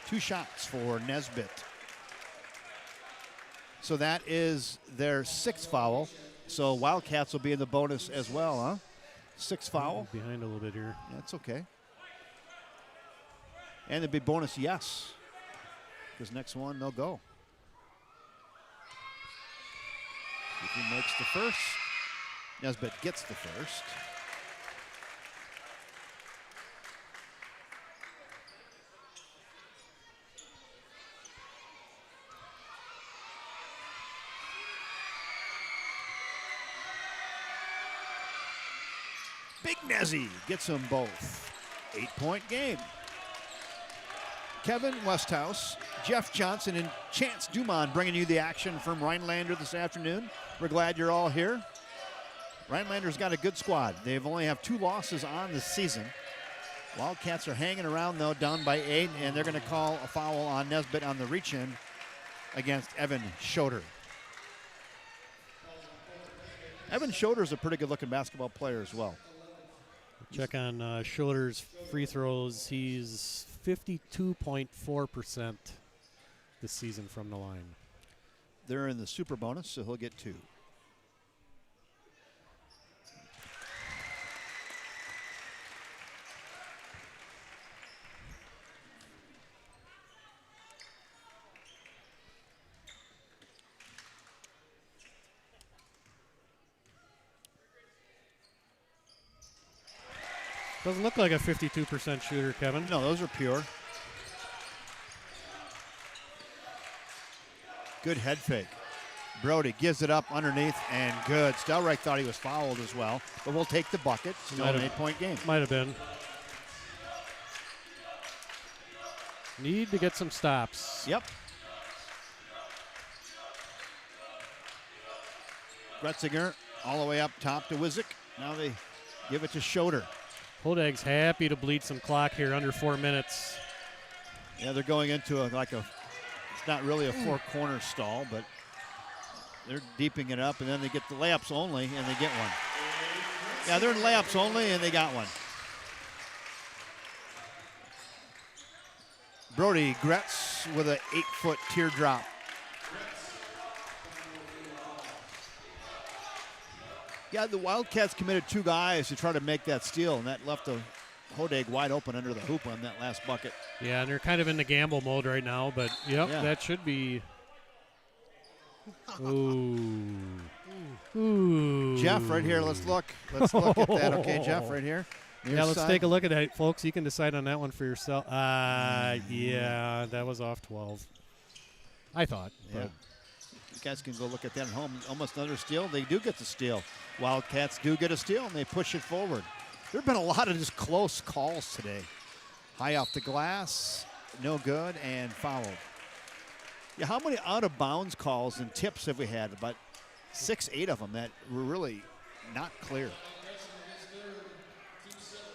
2 shots for Nesbitt. So that is their 6th foul. So Wildcats will be in the bonus as well, huh? 6th foul. Behind a little bit here. That's okay. And it'd be bonus, yes. Because next one, they'll go. If he makes the first, Nesbitt gets the first. Big Nezzy gets them both. 8-point game. Kevin Westhouse, Jeff Johnson, and Chance Dumont bringing you the action from Rhinelander this afternoon. We're glad you're all here. Rhinelander's got a good squad. They've only have 2 losses on the season. Wildcats are hanging around, though, down by 8, and they're going to call a foul on Nesbitt on the reach-in against Evan Schroeder. Evan Schroeder's a pretty good-looking basketball player as well. Check on Schroeder's free throws. He's 52.4% this season from the line. They're in the super bonus, so he'll get 2. Doesn't look like a 52% shooter, Kevin. No, those are pure. Good head fake. Brody gives it up underneath and good. Stelreich thought he was fouled as well, but we'll take the bucket. Still an 8-point game. Might have been. Need to get some stops. Yep. Gretzinger all the way up top to Wizik. Now they give it to Schroeder. Hodeg's happy to bleed some clock here, under 4 minutes. Yeah, they're going into it's not really a 4-corner stall, but they're deeping it up, and then they get the layups only, and they get one. Yeah, they're in layups only, and they got one. Brody Gretz with an 8-foot teardrop. Yeah, the Wildcats committed 2 guys to try to make that steal, and that left Hodeg wide open under the hoop on that last bucket. Yeah, and they're kind of in the gamble mode right now, but yep, that should be. Ooh. Ooh. Jeff, right here, let's look. Let's look at that, okay, Jeff, right here. Yeah, let's take a look at that, folks. You can decide on that one for yourself. Yeah, that was off 12. I thought. Yeah. But You guys can go look at that at home. Almost another steal. They do get the steal. Wildcats do get a steal, and they push it forward. There have been a lot of just close calls today. High off the glass, no good, and fouled. Yeah, how many out-of-bounds calls and tips have we had? About 6, 8 of them that were really not clear.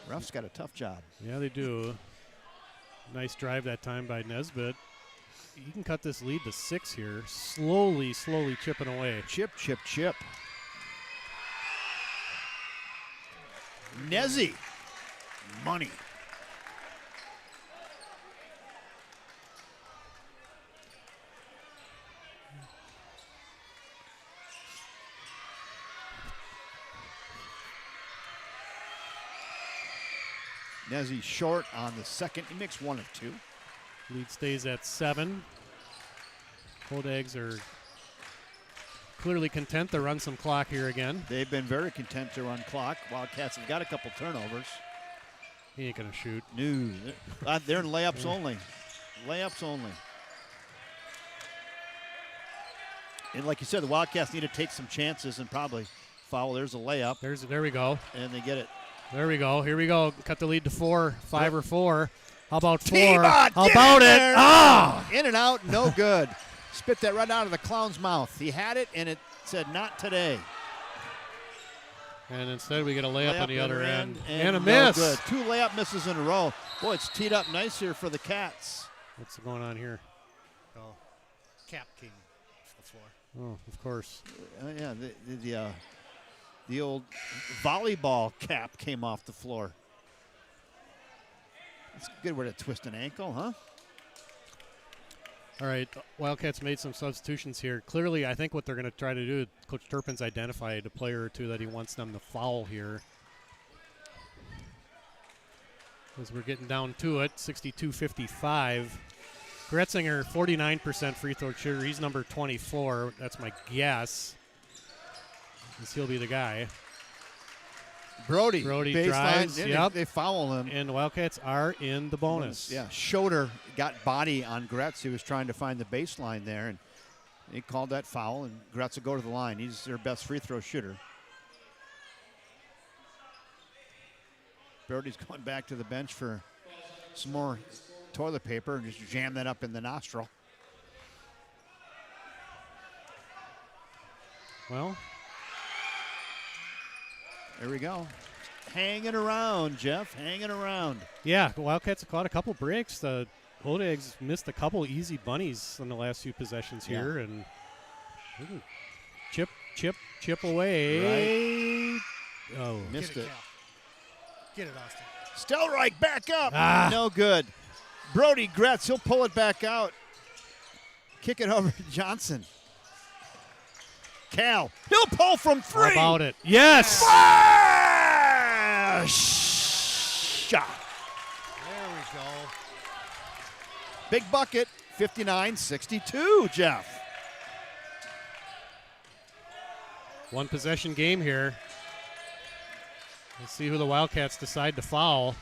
Refs got a tough job. yeah, they do. Nice drive that time by Nesbitt. You can cut this lead to 6 here. Slowly chipping away. Chip. Nezzy. Money. Nezzy short on the second. He makes 1 of 2. Lead stays at 7. Hodags are clearly content to run some clock here again. They've been very content to run clock. Wildcats have got a couple turnovers. He ain't going to shoot. No, they're in layups only. Layups only. And like you said, the Wildcats need to take some chances and probably foul. There's a layup. There we go. And they get it. There we go. Here we go. Cut the lead to 4, 5 or 4. How about 4? T-Bot, How about it? there. Ah! In and out, no good. Spit that right out of the clown's mouth. He had it, and it said, not today. And instead we get a layup on the other end. And a no miss. Good. 2 layup misses in a row. Boy, it's teed up nice here for the Cats. What's going on here? Oh, cap king off the floor. Oh, of course. Yeah, the old volleyball cap came off the floor. That's a good way to twist an ankle, huh? All right, Wildcats made some substitutions here. Clearly, I think what they're going to try to do, Coach Turpin's identified a player or two that he wants them to foul here. As we're getting down to it, 62-55. Gretzinger, 49% free throw shooter. He's number 24. That's my guess. He'll be the guy. Brody Brody drives. Yep. They foul him. And the Wildcats are in the bonus. Yeah, Schroeder got body on Gretz. He was trying to find the baseline there, and he called that foul, and Gretz will go to the line. He's their best free throw shooter. Brody's going back to the bench for some more toilet paper and just jam that up in the nostril. Well, there we go. Hanging around, Jeff. Hanging around. yeah, the Wildcats have caught a couple breaks. The Hodags missed a couple easy bunnies on the last few possessions here, and chip away. Right. Oh, Missed Get it. Cal. Get it, Austin. Stelreich back up. Ah. No good. Brody Gretz, he'll pull it back out. Kick it over to Johnson. Cal, he'll pull from 3. how about it? Yes! Shot. There we go. Big bucket, 59-62, Jeff. One possession game here. Let's see who the Wildcats decide to foul.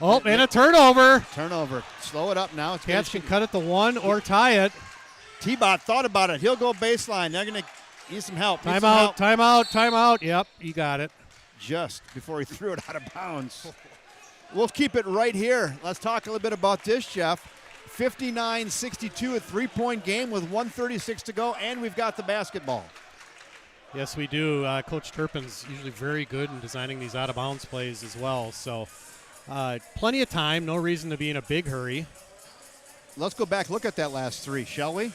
Oh, and a turnover. Turnover. Slow it up now. It's Cats can cut it to 1 or tie it. T-Bot thought about it. He'll go baseline. They're going to need some help. Timeout. Yep, you got it. Just before he threw it out of bounds. We'll keep it right here. Let's talk a little bit about this, Jeff. 59-62, a 3-point game with 1:36 to go, and we've got the basketball. Yes, we do. Coach Turpin's usually very good in designing these out-of-bounds plays as well. So plenty of time, no reason to be in a big hurry. Let's go back, look at that last 3, shall we? Yeah.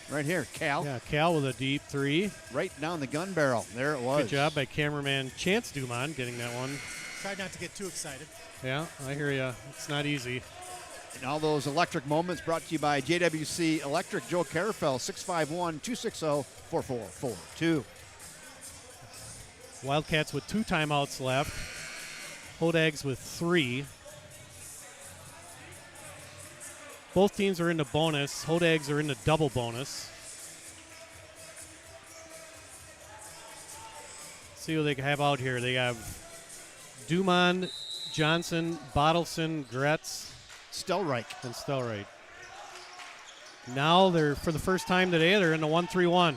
Right here, Cal. Yeah, Cal with a deep 3. Right down the gun barrel. There it was. Good job by cameraman Chance Dumont getting that one. Try not to get too excited. Yeah, I hear you. It's not easy. And all those electric moments brought to you by JWC Electric. Joe Carafel, 651-260-4442. Wildcats with 2 timeouts left. Hodags with 3. Both teams are in the bonus. Hodags are in the double bonus. See who they have out here. They have Dumont, Johnson, Bottleson, Gretz, Stelreich. and Stelreich. Now they're, for the first time today, they're in the 1-3-1.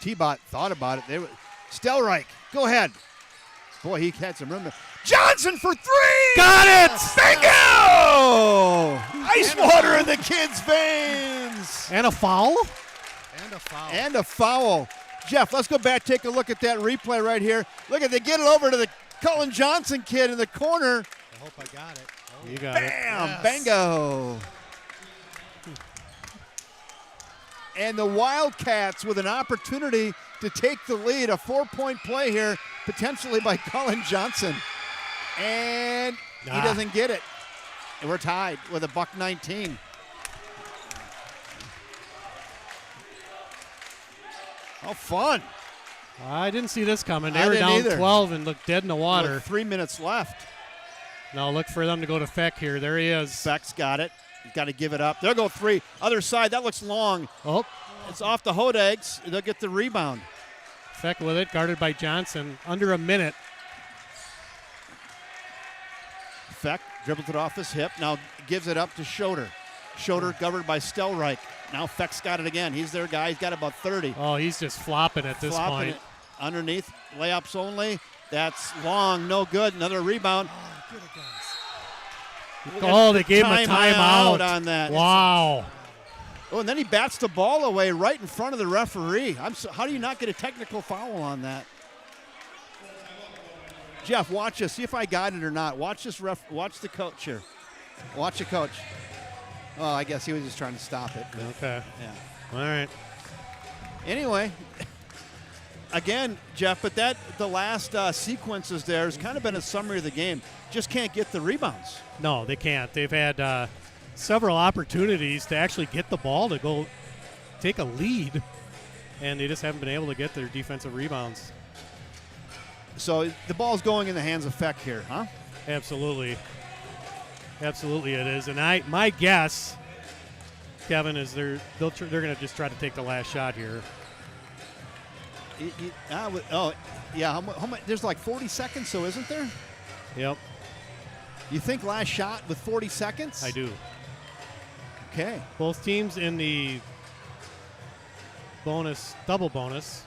T-Bot thought about it. Stelreich, go ahead. Boy, he had some room. Johnson for 3! Got it! Bingo! Ice water in the kids' veins. And a foul? And a foul. And a foul. Jeff, let's go back, take a look at that replay right here. Look at, they get it over to the Cullen Johnson kid in the corner. I hope I got it. Oh, You got Bam! it. Yes. Bingo! And the Wildcats with an opportunity to take the lead. A 4-point play here potentially by Colin Johnson. And he doesn't get it. And we're tied with a $1.19. Oh, fun. I didn't see this coming. They I were didn't down either. 12 and looked dead in the water. With 3 minutes left. Now look for them to go to Feck here. There he is. Feck's got it. He's got to give it up. They'll go 3. Other side. That looks long. Oh, It's off the Hodags. They'll get the rebound. Feck with it, guarded by Johnson. Under a minute. Feck dribbles it off his hip. Now gives it up to Schroeder. Schroeder governed by Stelreich. Now Feck's got it again. He's their guy. He's got about 30. Oh, he's just flopping at this Flopping point. it underneath. Layups only. That's long. No good. Another rebound. Oh, they gave him a timeout on that. Wow. Oh, and then he bats the ball away right in front of the referee. How do you not get a technical foul on that? Jeff, watch this. See if I got it or not. Watch this watch the coach here. Watch the coach. Oh, I guess he was just trying to stop it. Okay. Yeah. All right. Anyway, again, Jeff, but the last sequences there has kind of been a summary of the game. Just can't get the rebounds. No, they can't. They've had several opportunities to actually get the ball to go take a lead, and they just haven't been able to get their defensive rebounds. So the ball's going in the hands of Feck here, huh? Absolutely. Absolutely it is. And my guess, Kevin, is they're going to just try to take the last shot here. How much? There's like 40 seconds, so isn't there? Yep, You think last shot with 40 seconds? I do. Okay. Both teams in the double bonus.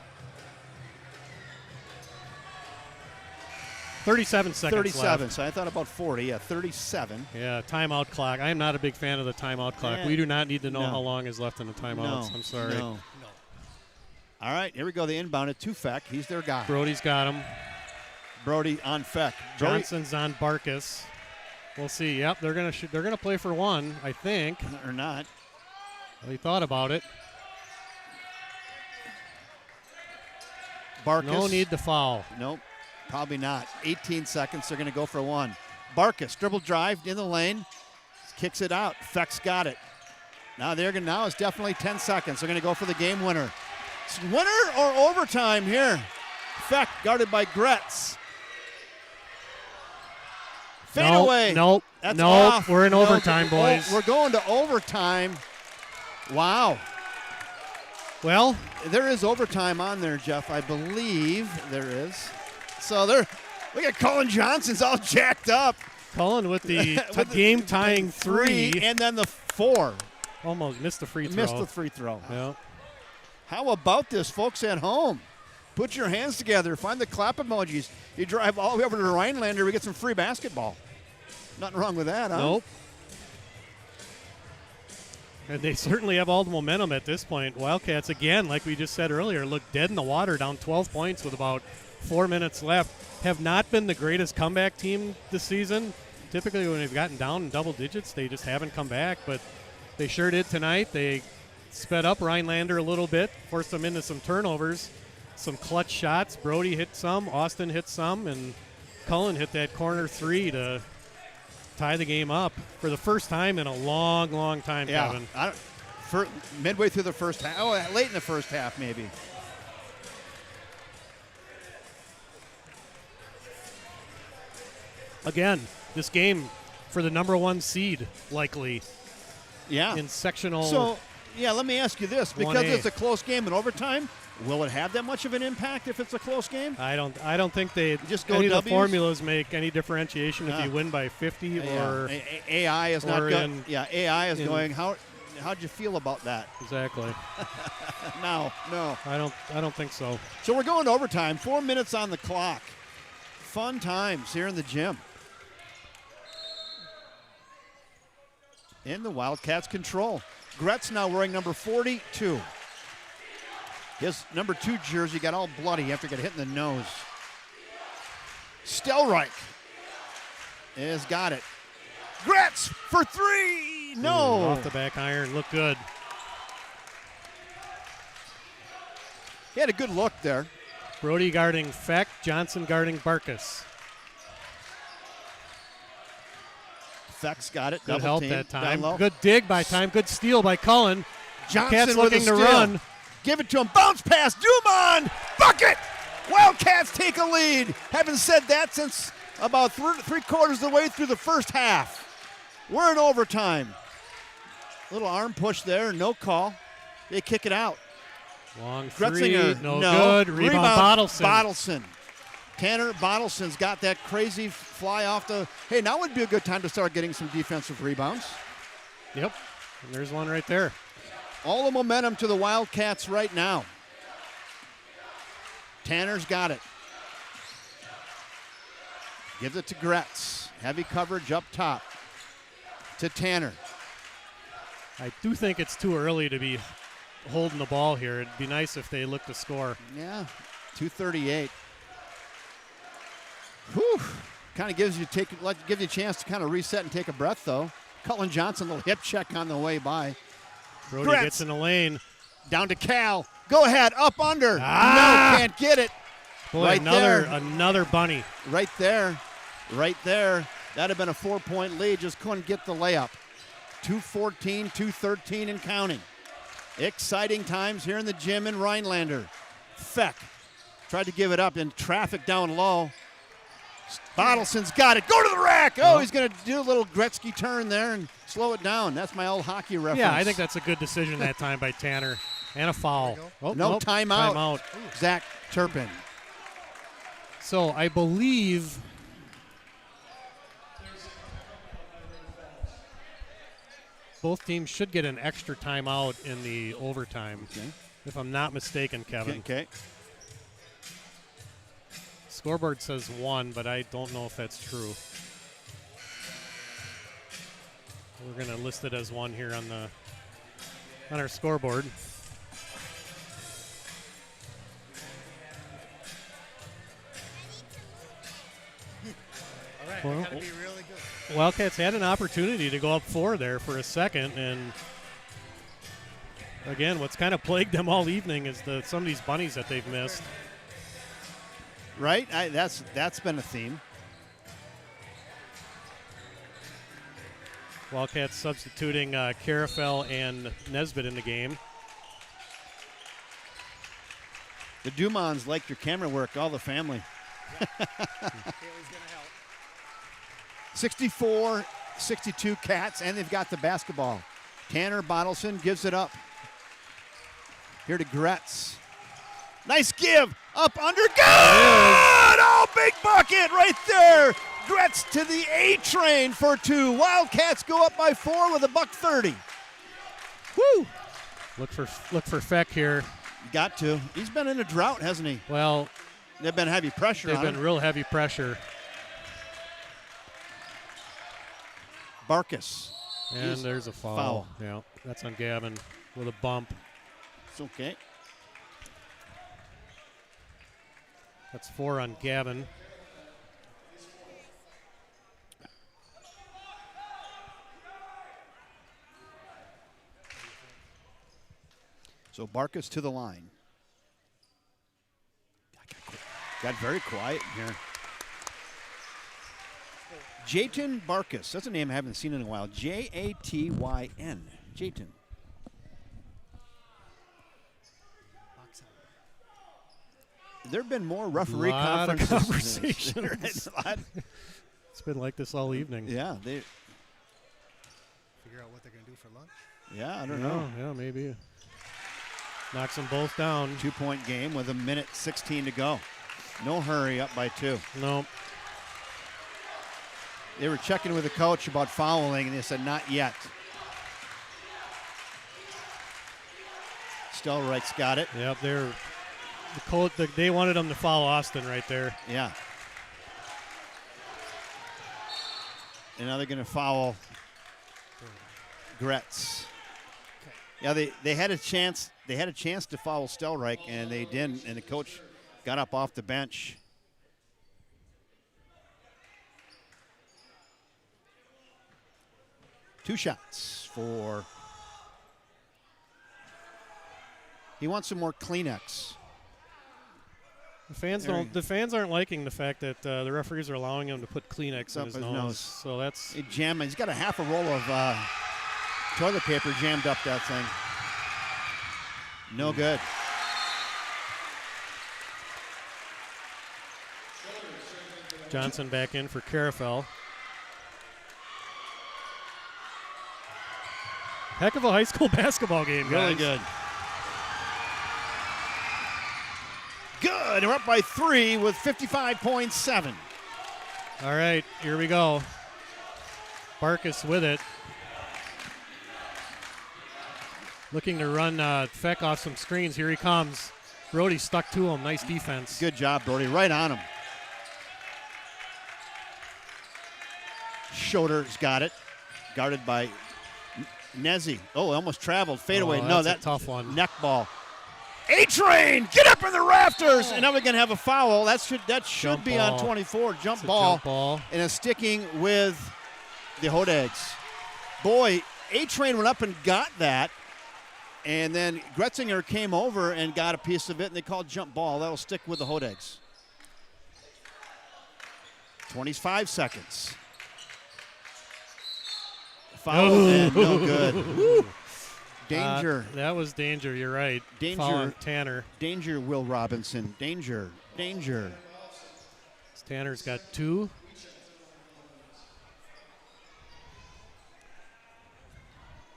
37 seconds 37, left. so I thought about 40. Yeah, 37. Yeah, timeout clock. I am not a big fan of the timeout clock. We do not need to know how long is left in the timeouts. I'm sorry. No. All right, here we go. They inbound it to Feck. He's their guy. Brody's got him. Brody on Feck. Johnson's on Barkus. We'll see. Yep, they're gonna play for one, I think. Or not. He thought about it. Barkus. No need to foul. Nope, probably not. 18 seconds. They're going to go for one. Barkus, dribble drive in the lane. Kicks it out. Feck's got it. Now it's definitely 10 seconds. They're going to go for the game winner. It's winner or overtime here. Feck guarded by Gretz. Fade away. Nope. That's nope. off. We're in Nope. overtime, boys. We're going to overtime. Wow. Well, there is overtime on there, Jeff. I believe there is. So look at Colin Johnson's all jacked up. Colin with the game-tying three. And then the 4. Almost missed the free throw. Missed the free throw. Yeah. How about this, folks at home? Put your hands together. Find the clap emojis. You drive all the way over to Rhinelander. We get some free basketball. Nothing wrong with that, huh? Nope. And they certainly have all the momentum at this point. Wildcats, again, like we just said earlier, look dead in the water, down 12 points with about 4 minutes left. Have not been the greatest comeback team this season. Typically when they've gotten down in double digits, they just haven't come back. But they sure did tonight. They sped up Rhinelander a little bit, forced them into some turnovers, some clutch shots. Brody hit some, Austin hit some, and Cullen hit that corner three to tie the game up for the first time in a long, long time, Kevin. Midway through the first half. Oh, late in the first half, maybe. Again, this game for the number 1 seed, likely. Yeah. In sectional. So, let me ask you this. Because 1A. it's a close game in overtime, will it have that much of an impact if it's a close game? I don't think they just go any of the W's? formulas make any differentiation if you win by 50 or AI is not good. AI is in, going. How'd you feel about that? Exactly. No. I don't think so. So we're going to overtime. 4 minutes on the clock. Fun times here in the gym. In the Wildcats' control. Gretz now wearing number 42. His number 2 jersey got all bloody after getting hit in the nose. Stelreich has got it. Gretz for 3. No. Ooh, off the back iron. Look good. He had a good look there. Brody guarding Feck, Johnson guarding Barkus. Feck's got it. Good Double help team. that Down time. low. Good dig by time. Good steal by Cullen. Johnson Cats with looking a to steal. run. Give it to him. Bounce pass. Dumont. Bucket. Wildcats take a lead. Haven't said that since about three-quarters of the way through the first half. We're in overtime. Little arm push there. No call. They kick it out. Long three. Gretzinger. No good. Rebound Bottleson. Bottleson. Tanner Bottleson's got that crazy fly off the. Hey, now would be a good time to start getting some defensive rebounds. Yep. And there's one right there. All the momentum to the Wildcats right now. Tanner's got it. Gives it to Gretz. Heavy coverage up top to Tanner. I do think it's too early to be holding the ball here. It'd be nice if they look to score. Yeah, 2:38. Whew. Kind of gives you a chance to kind of reset and take a breath, though. Cullen Johnson, little hip check on the way by. Brody Gretz. gets in the lane. Down to Cal. Go ahead, up under. Ah! No, can't get it. Boy, Right another bunny. Right there. Right there. That'd have been a 4-point lead. Just couldn't get the layup. 2:14, 2:13 and counting. Exciting times here in the gym in Rhinelander. Feck tried to give it up in traffic down low. Bottleson's got it. Go to the rack. Oh, he's going to do a little Gretzky turn there and slow it down. That's my old hockey reference. Yeah, I think that's a good decision that time by Tanner. And a foul. Oh, no nope, timeout. Zach Turpin. So I believe both teams should get an extra timeout in the overtime, if I'm not mistaken, Kevin. Okay. Scoreboard says 1, but I don't know if that's true. We're going to list it as 1 here on our scoreboard. All right, Well, we got to be really good. Wildcats had an opportunity to go up 4 there for a second, and again, what's kind of plagued them all evening is some of these bunnies that they've missed. Right? That's been a theme. Wildcats substituting Carafel and Nesbitt in the game. The Dumonts like your camera work, all the family. 64-62 Cats, and they've got the basketball. Tanner Bottleson gives it up. Here to Gretz. Nice give. Up under. Good! Oh, big bucket right there. Gretz to the A train for 2. Wildcats go up by 4 with $1:30. Woo! Look for Feck here. Got to. He's been in a drought, hasn't he? Well, they've been heavy pressure they've on been him. real heavy pressure. Barkus. And there's a foul. Yeah, that's on Gavin with a bump. It's okay. That's 4 on Gavin. So Barkus to the line. Got very quiet in here. Jayton Barkus. That's a name I haven't seen in a while. Jatyn. Jayton. There have been more referee Lot of conferences. conversations. It's been like this all evening. Yeah, they. Figure out what they're going to do for lunch. Yeah, I don't know. Yeah, maybe. Knocks them both down. 2-point game with 1:16 to go. No hurry, up by 2. No. They were checking with the coach about fouling, and they said not yet. Stelreich's got it. Yep, they wanted them to foul Austin right there. Yeah. And now they're going to foul Gretz. Yeah, they had a chance. They had a chance to foul Stelreich, and they didn't. And the coach got up off the bench. Two shots for. He wants some more Kleenex. The fans aren't liking the fact that the referees are allowing him to put Kleenex in his nose. So that's He's got a half a roll of toilet paper jammed up that thing. No good. Johnson back in for Carafel. Heck of a high school basketball game, guys. Really good. Good. We're up by 3 with 55.7. All right, here we go. Barkus with it. Looking to run Feck off some screens. Here he comes. Brody stuck to him. Nice defense. Good job, Brody. Right on him. Schroeder's got it. Guarded by Nezzi. Oh, almost traveled. Fadeaway. No, that's a tough one. Neck ball. A-Train, get up in the rafters. And now we're going to have a foul. That should be on 24. Jump ball. And it's sticking with the Hodags. Boy, A-Train went up and got that. And then Gretzinger came over and got a piece of it, and they called jump ball. That'll stick with the Hodags. 25 seconds. Foul and no good. Woo. Danger. That was danger. You're right. Danger. Foul Tanner. Danger, Will Robinson. Danger. Tanner's got 2.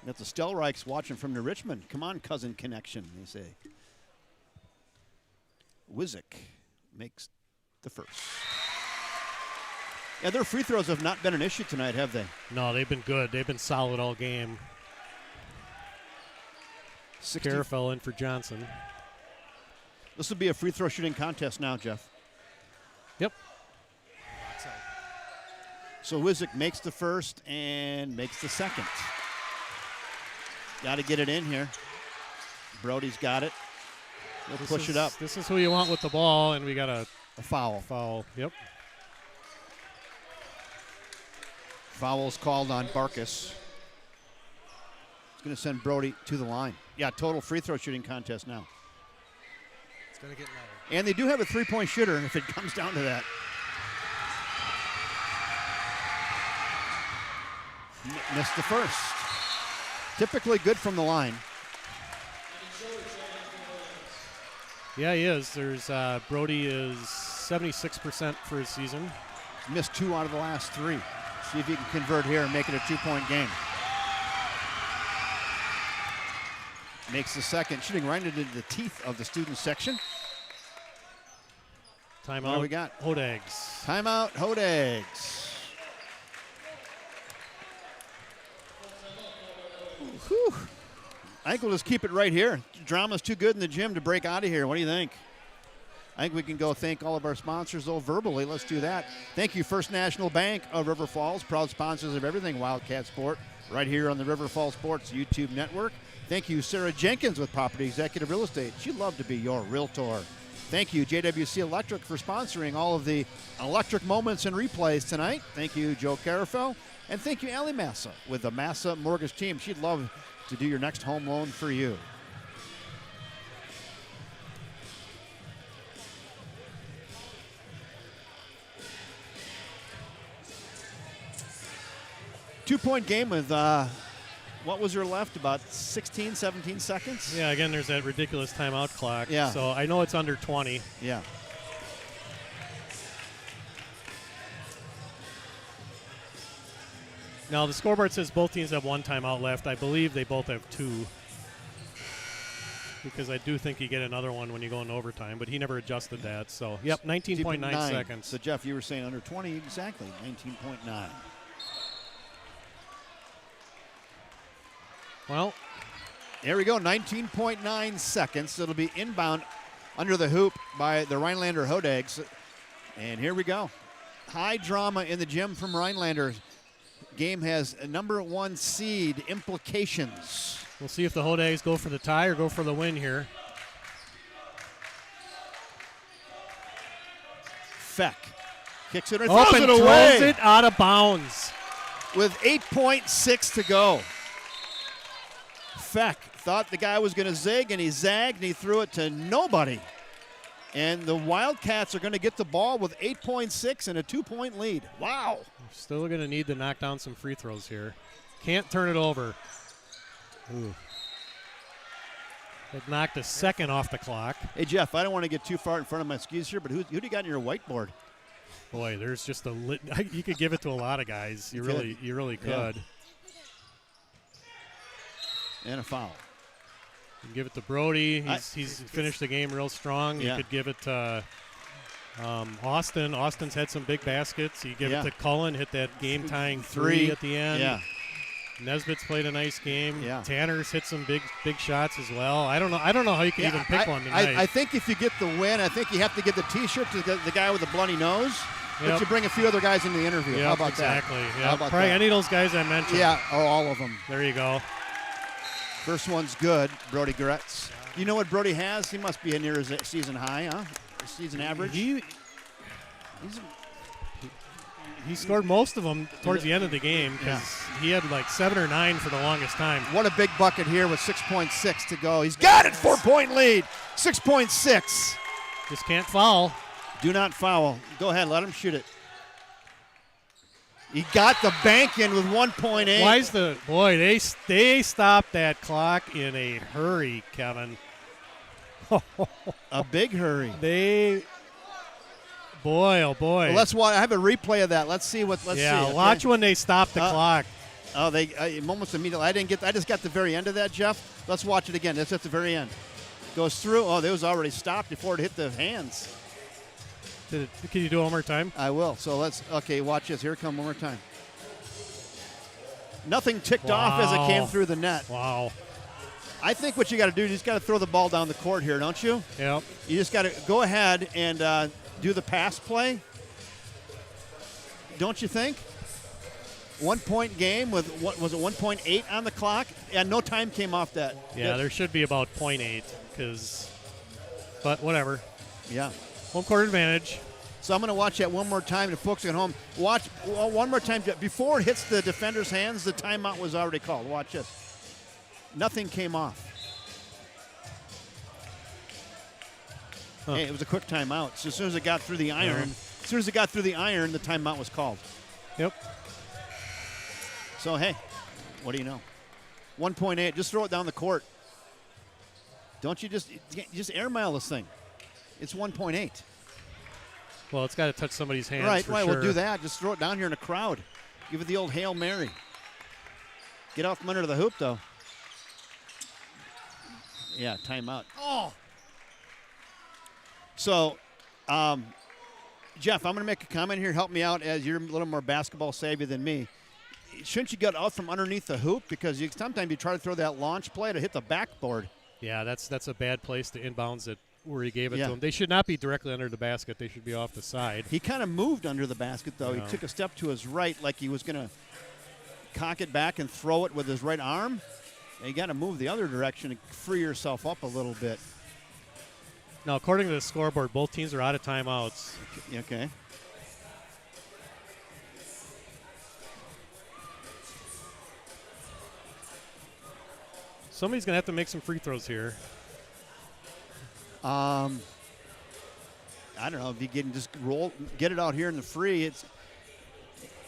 Got the Stelreichs watching from New Richmond. Come on, cousin connection, they say. Wizik makes the first. Yeah, their free throws have not been an issue tonight, have they? No, they've been good. They've been solid all game. Carafel in for Johnson. This will be a free throw shooting contest now, Jeff. Yep. So Wizik makes the first and makes the second. Got to get it in here. Brody's got it. He'll push it up. This is who you want with the ball, and we got a foul. Yep. Foul's called on Barkus. It's going to send Brody to the line. Yeah, total free throw shooting contest now. It's going to get lower. And they do have a three-point shooter if it comes down to that. Missed the first. Typically good from the line. Yeah, he is. There's Brody is 76% for his season. Missed 2 out of the last 3. See if he can convert here and make it a 2-point game. Makes the second, shooting right into the teeth of the student section. Timeout. What do we got? Hodags. Timeout, Hodags. Whew. I think we'll just keep it right here. Drama's too good in the gym to break out of here. What do you think? I think we can go thank all of our sponsors, though, verbally. Let's do that. Thank you, First National Bank of River Falls, proud sponsors of everything Wildcat Sport, right here on the River Falls Sports YouTube network. Thank you, Sarah Jenkins with Property Executive Real Estate. She'd love to be your realtor. Thank you, JWC Electric, for sponsoring all of the electric moments and replays tonight. Thank you, Joe Carafel. And thank you, Allie Massa, with the Massa Mortgage Team. She'd love to do your next home loan for you. Two-point game with, what was there left? About 16, 17 seconds? Yeah, again, there's that ridiculous timeout clock. Yeah. So I know it's under 20. Yeah. Now, the scoreboard says both teams have 1 timeout left. I believe they both have 2. Because I do think you get another one when you go into overtime, but he never adjusted that. So, yep, 19.9 seconds. So, Jeff, you were saying under 20, exactly, 19.9. Well, there we go, 19.9 seconds. It'll be inbound under the hoop by the Rhinelander Hodags. And here we go. High drama in the gym from Rhinelander. Game has a number 1 seed implications. We'll see if the Hodags go for the tie or go for the win here. Feck kicks it and Up throws and it away. throws it out of bounds. With 8.6 to go. Feck thought the guy was going to zig, and he zagged, and he threw it to nobody. And the Wildcats are going to get the ball with 8.6 and a 2-point lead. Wow. Still going to need to knock down some free throws here. Can't turn it over. Ooh. It knocked a second off the clock. Hey, Jeff, I don't want to get too far in front of my skis here, but who do you got on your whiteboard? Boy, there's just you could give it to a lot of guys. You really could. And a foul. You can give it to Brody. He's finished the game real strong. Yeah. You could give it to Austin. Austin's had some big baskets. You give it to Cullen, hit that game-tying three at the end. Yeah. Nesbitt's played a nice game. Yeah. Tanner's hit some big shots as well. I don't know how you can even pick one tonight. I think if you get the win, I think you have to give the T-shirt to the guy with the bloody nose. Yep. But you bring a few other guys into the interview. Yep, How about exactly. that? Exactly. How about Probably that? any of those guys I mentioned. Yeah, or all of them. There you go. First one's good, Brody Gretz. You know what Brody has? He must be near his season high, huh? His season average. He scored most of them towards the end of the game because he had like 7 or 9 for the longest time. What a big bucket here with 6.6 to go. He's got it, 4-point lead, 6.6. Just can't foul. Do not foul. Go ahead, let him shoot it. He got the bank in with 1.8. Why is they stopped that clock in a hurry, Kevin. A big hurry. Boy, oh boy. Well, let's watch. I have a replay of that. Let's see what. Let's see. Okay. Watch when they stop the clock. Oh, they almost immediately. I just got the very end of that, Jeff. Let's watch it again. That's at the very end. Goes through. Oh, it was already stopped before it hit the hands. Can you do it one more time? I will. So okay, watch this. Here it comes one more time. Nothing ticked off as it came through the net. Wow. I think what you got to do, you just got to throw the ball down the court here, don't you? Yep. You just got to go ahead and do the pass play. Don't you think? 1 point game with, what was it, 1.8 on the clock? And no time came off that. Yeah, there should be about 0.8 but whatever. Yeah. Home court advantage. So I'm going to watch that one more time to folks at home. Watch one more time. Before it hits the defender's hands, the timeout was already called. Watch this. Nothing came off. Huh. Hey, it was a quick timeout. So as soon as it got through the iron, the timeout was called. Yep. So, hey, what do you know? 1.8. Just throw it down the court. Don't you just airmail this thing. It's 1.8. Well, it's got to touch somebody's hands. Right, for right. sure. We'll do that. Just throw it down here in a crowd. Give it the old Hail Mary. Get out from under the hoop, though. Yeah, timeout. Oh. So, Jeff, I'm going to make a comment here. Help me out, as you're a little more basketball savvy than me. Shouldn't you get out from underneath the hoop? Because sometimes you try to throw that launch play to hit the backboard. Yeah, that's a bad place to inbounds it where he gave it Yeah. to him. They should not be directly under the basket. They should be off the side. He kind of moved under the basket, though. Yeah. He took a step to his right like he was going to cock it back and throw it with his right arm. And you got to move the other direction and free yourself up a little bit. Now, according to the scoreboard, both teams are out of timeouts. Okay. Somebody's going to have to make some free throws here. I don't know if you can just get it out here in the free.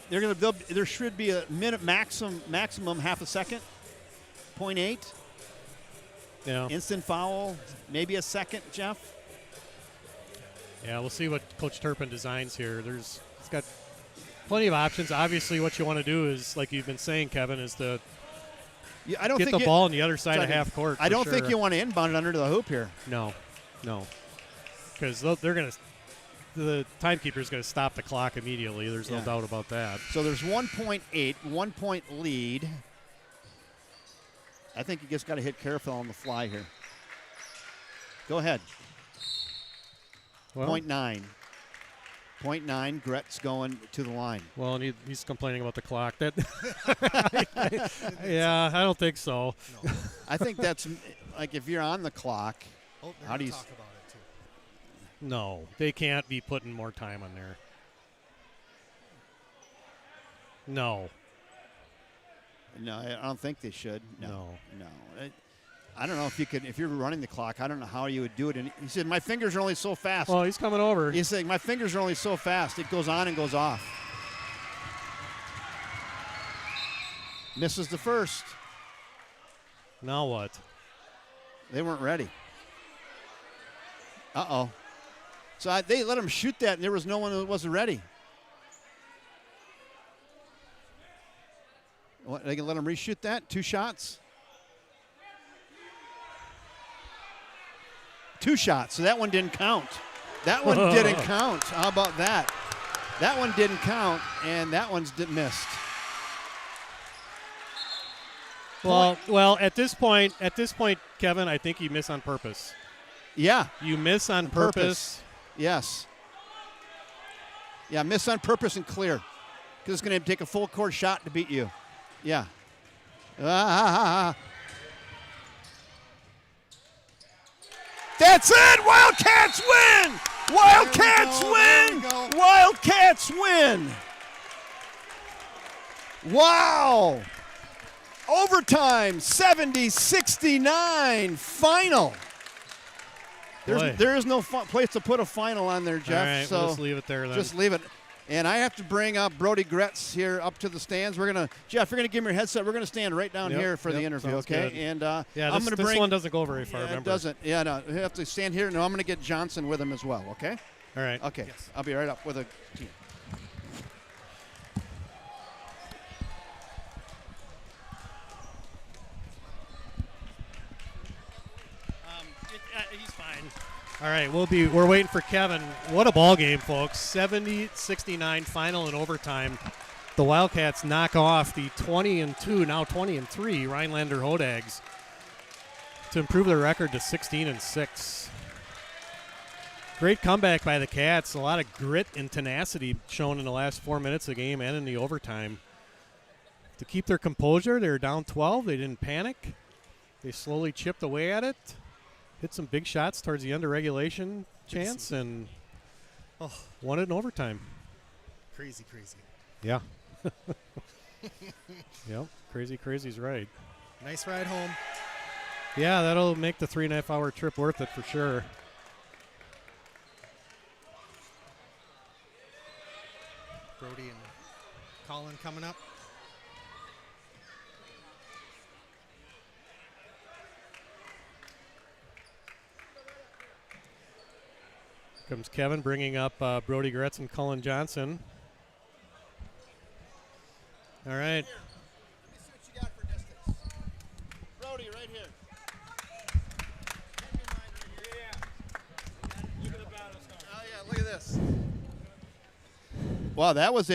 There should be a minute maximum half a second, 0.8. Yeah. Instant foul, maybe a second, Jeff. Yeah, we'll see what Coach Turpin designs here. He's got plenty of options. Obviously, what you want to do is, like you've been saying, Kevin, is to get the ball on the other side of half court. I don't think you want to inbound it under the hoop here. No, because the timekeeper's going to stop the clock immediately. There's no doubt about that. So there's 1.8, 1 point lead. I think you just got to hit careful on the fly here. Go ahead. Well, 0.9. 0.9, Gretz going to the line. Well, and he's complaining about the clock. Yeah, I don't think so. No. I think that's like if you're on the clock, how do you talk about it too? No, they can't be putting more time on there. No. No, I don't think they should. No. I don't know if you're running the clock, I don't know how you would do it. And he said, my fingers are only so fast. Well, he's coming over. He's saying, my fingers are only so fast. It goes on and goes off. Misses the first. Now what? They weren't ready. Uh-oh. So they let him shoot that, and there was no one who wasn't ready. What, they can let him reshoot that? 2 shots? 2 shots, so that one didn't count. That one didn't count. How about that? That one didn't count, and that one's missed. Well, at this point, Kevin, I think you miss on purpose. Yeah. You miss on purpose. Yes. Yeah, miss on purpose and clear. Because it's going to take a full court shot to beat you. Yeah. That's it! Wildcats win! Wildcats win! Wildcats win! Wow! Overtime, 70-69, final. There is no place to put a final on there, Jeff. All right, so we'll just leave it there then. Just leave it. And I have to bring up Brody Gretz here up to the stands. Jeff, you're gonna give me your headset. We're gonna stand right down here for the interview, okay? Good. And I'm gonna bring. This one doesn't go very far. Yeah, remember? it doesn't. Yeah, no. You have to stand here. No, I'm gonna get Johnson with him as well, okay? All right. Okay. Yes. I'll be right up with a team. He's fine. All right, we're waiting for Kevin. What a ball game, folks. 70-69 final in overtime. The Wildcats knock off the 20-2, now 20-3 Rhinelander Hodags to improve their record to 16-6. Great comeback by the Cats. A lot of grit and tenacity shown in the last 4 minutes of the game and in the overtime. To keep their composure, they were down 12. They didn't panic. They slowly chipped away at it. Hit some big shots towards the end of regulation chance and won it in overtime. Crazy. Yeah. Yep. Crazy's right. Nice ride home. Yeah, that'll make the 3.5-hour trip worth it for sure. Brody and Colin coming up. Comes Kevin bringing up Brody Gretz and Cullen Johnson. All right. Let me see what you got for distance. Brody, right here. Oh, yeah, look at this. Wow, that was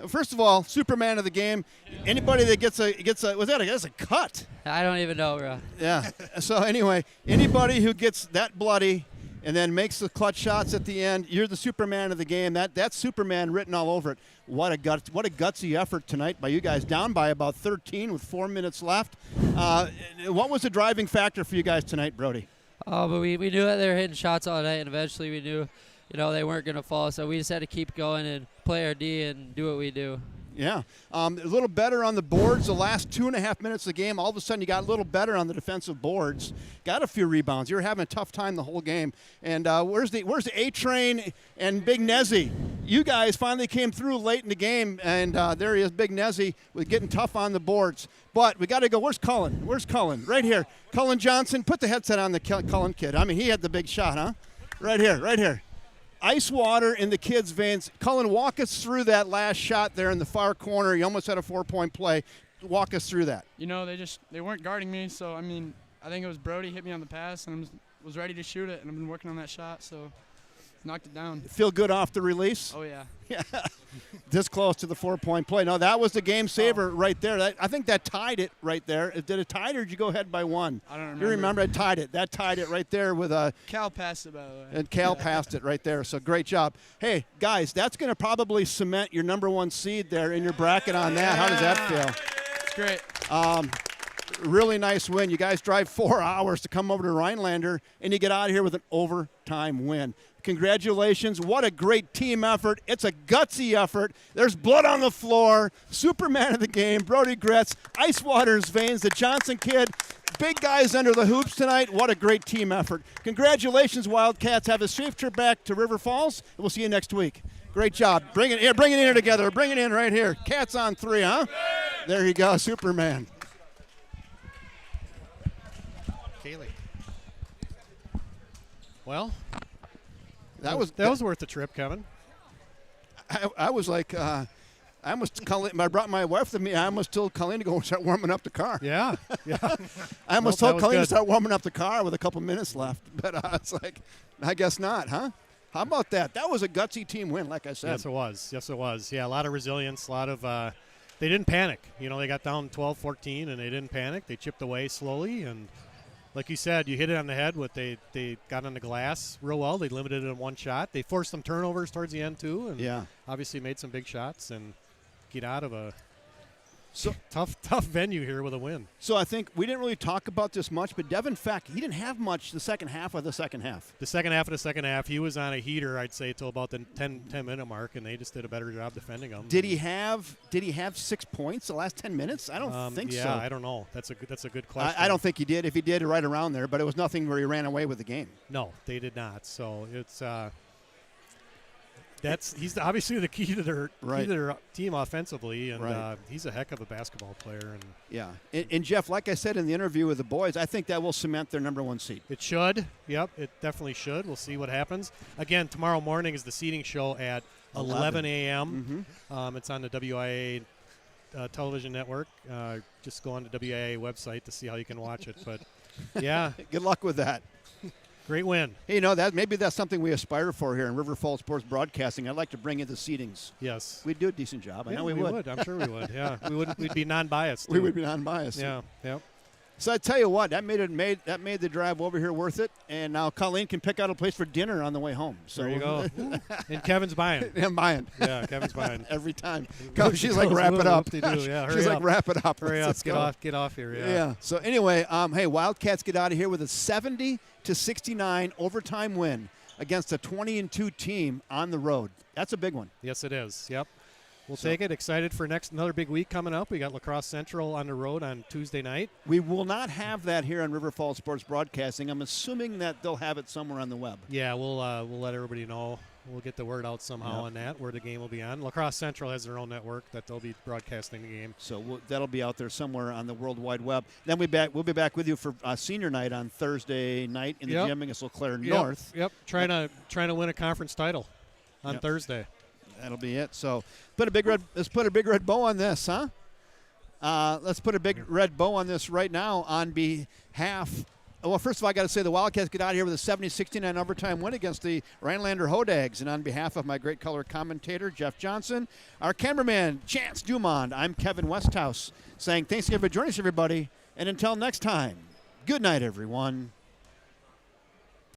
first of all, Superman of the game. Anybody that gets that's a cut. I don't even know, bro. Yeah. So anyway, anybody who gets that bloody and then makes the clutch shots at the end, you're the Superman of the game. That's Superman written all over it. What a gutsy effort tonight by you guys, down by about 13 with 4 minutes left. What was the driving factor for you guys tonight, Brody? Oh, but we knew that they were hitting shots all night, and eventually we knew, they weren't going to fall. So we just had to keep going and play our D and do what we do. Yeah. A little better on the boards the last 2.5 minutes of the game. All of a sudden, you got a little better on the defensive boards. Got a few rebounds. You were having a tough time the whole game. And where's the A-Train and Big Nezzy? You guys finally came through late in the game, and there he is, Big Nezzy, with getting tough on the boards. But we got to go. Where's Cullen? Right here. Cullen Johnson. Put the headset on the Cullen kid. I mean, he had the big shot, huh? Right here. Ice water in the kid's veins. Cullen, walk us through that last shot there in the far corner. You almost had a 4-point play. Walk us through that. They weren't guarding me, so, I think it was Brody hit me on the pass, and I was ready to shoot it, and I've been working on that shot, so knocked it down. Feel good off the release? Oh, yeah. Yeah. This close to the 4-point play. No, that was the game saver right there. I think that tied it right there. Did it tie it, or did you go ahead by one? I don't remember. You remember it tied it. That tied it right there with a. Cal passed it, by the way. And Cal passed it right there. So great job. Hey, guys, that's going to probably cement your number 1 seed there in your bracket on that. How does that feel? It's great. Really nice win. You guys drive 4 hours to come over to Rhinelander, and you get out of here with an overtime win. Congratulations. What a great team effort. It's a gutsy effort. There's blood on the floor. Superman of the game, Brody Gretz, ice water in his veins, the Johnson kid. Big guys under the hoops tonight. What a great team effort. Congratulations, Wildcats. Have a safe trip back to River Falls, and we'll see you next week. Great job. Bring it in here together. Bring it in right here. Cats on 3, huh? There you go, Superman. Kaylee. Well, that was worth the trip, Kevin. I was like, I brought my wife with me. I almost told Colleen to go start warming up the car. Yeah. I almost told Colleen to start warming up the car with a couple minutes left. But it's like, I guess not, huh? How about that? That was a gutsy team win, like I said. Yes, it was. Yeah, a lot of resilience, a lot of they didn't panic. You know, they got down 12-14, and they didn't panic. They chipped away slowly, and like you said, you hit it on the head. They got on the glass real well. They limited it in one shot. They forced some turnovers towards the end, too, and obviously made some big shots and get out of a tough venue here with a win. So I think we didn't really talk about this much, but Devin Feck, he didn't have much the second half of the second half. The second half of the second half, he was on a heater, I'd say, till about the 10-minute mark, and they just did a better job defending him. Did he have 6 points the last 10 minutes? I don't think so. Yeah, I don't know. That's a good question. I don't think he did. If he did, right around there, but it was nothing where he ran away with the game. No, they did not. So it's he's obviously the key to their team offensively, and he's a heck of a basketball player. And yeah, and Jeff, like I said in the interview with the boys, I think that will cement their number 1 seed. It should. Yep, it definitely should. We'll see what happens. Again, tomorrow morning is the seeding show at 11 a.m. It's on the WIA television network. Just go on the WIA website to see how you can watch it. But yeah, good luck with that. Great win. Hey, you know, maybe that's something we aspire for here in River Falls Sports Broadcasting. I'd like to bring in the seedings. Yes. We'd do a decent job. I know we would. I'm sure we would. Yeah. We'd be non-biased. We would be non-biased. Yeah. Yep. So I tell you what, that made the drive over here worth it. And now Colleen can pick out a place for dinner on the way home. So there you go. And Kevin's buying. I'm buying. Yeah, Kevin's buying every time. She's like, wrap it up. Yeah, she's like, wrap it up. Hurry up. Get off here. Yeah. So anyway, hey, Wildcats get out of here with a 70-69 overtime win against a 20-2 team on the road. That's a big one. Yes, it is. Yep. We'll take it. Excited for another big week coming up. We got La Crosse Central on the road on Tuesday night. We will not have that here on River Falls Sports Broadcasting. I'm assuming that they'll have it somewhere on the web. Yeah, we'll let everybody know. We'll get the word out somehow on that, where the game will be on. La Crosse Central has their own network that they'll be broadcasting the game. So that'll be out there somewhere on the World Wide Web. Then we'll be back with you for senior night on Thursday night in the gym against Eau Claire North. Yep. Trying to win a conference title on Thursday. That'll be it. So let's put a big red bow on this, huh? Let's put a big red bow on this right now on behalf. Well, first of all, I got to say the Wildcats get out of here with a 70-69 overtime win against the Rhinelander Hodags. And on behalf of my great color commentator, Jeff Johnson, our cameraman, Chance Dumond, I'm Kevin Westhouse saying thanks again for joining us, everybody. And until next time, good night, everyone.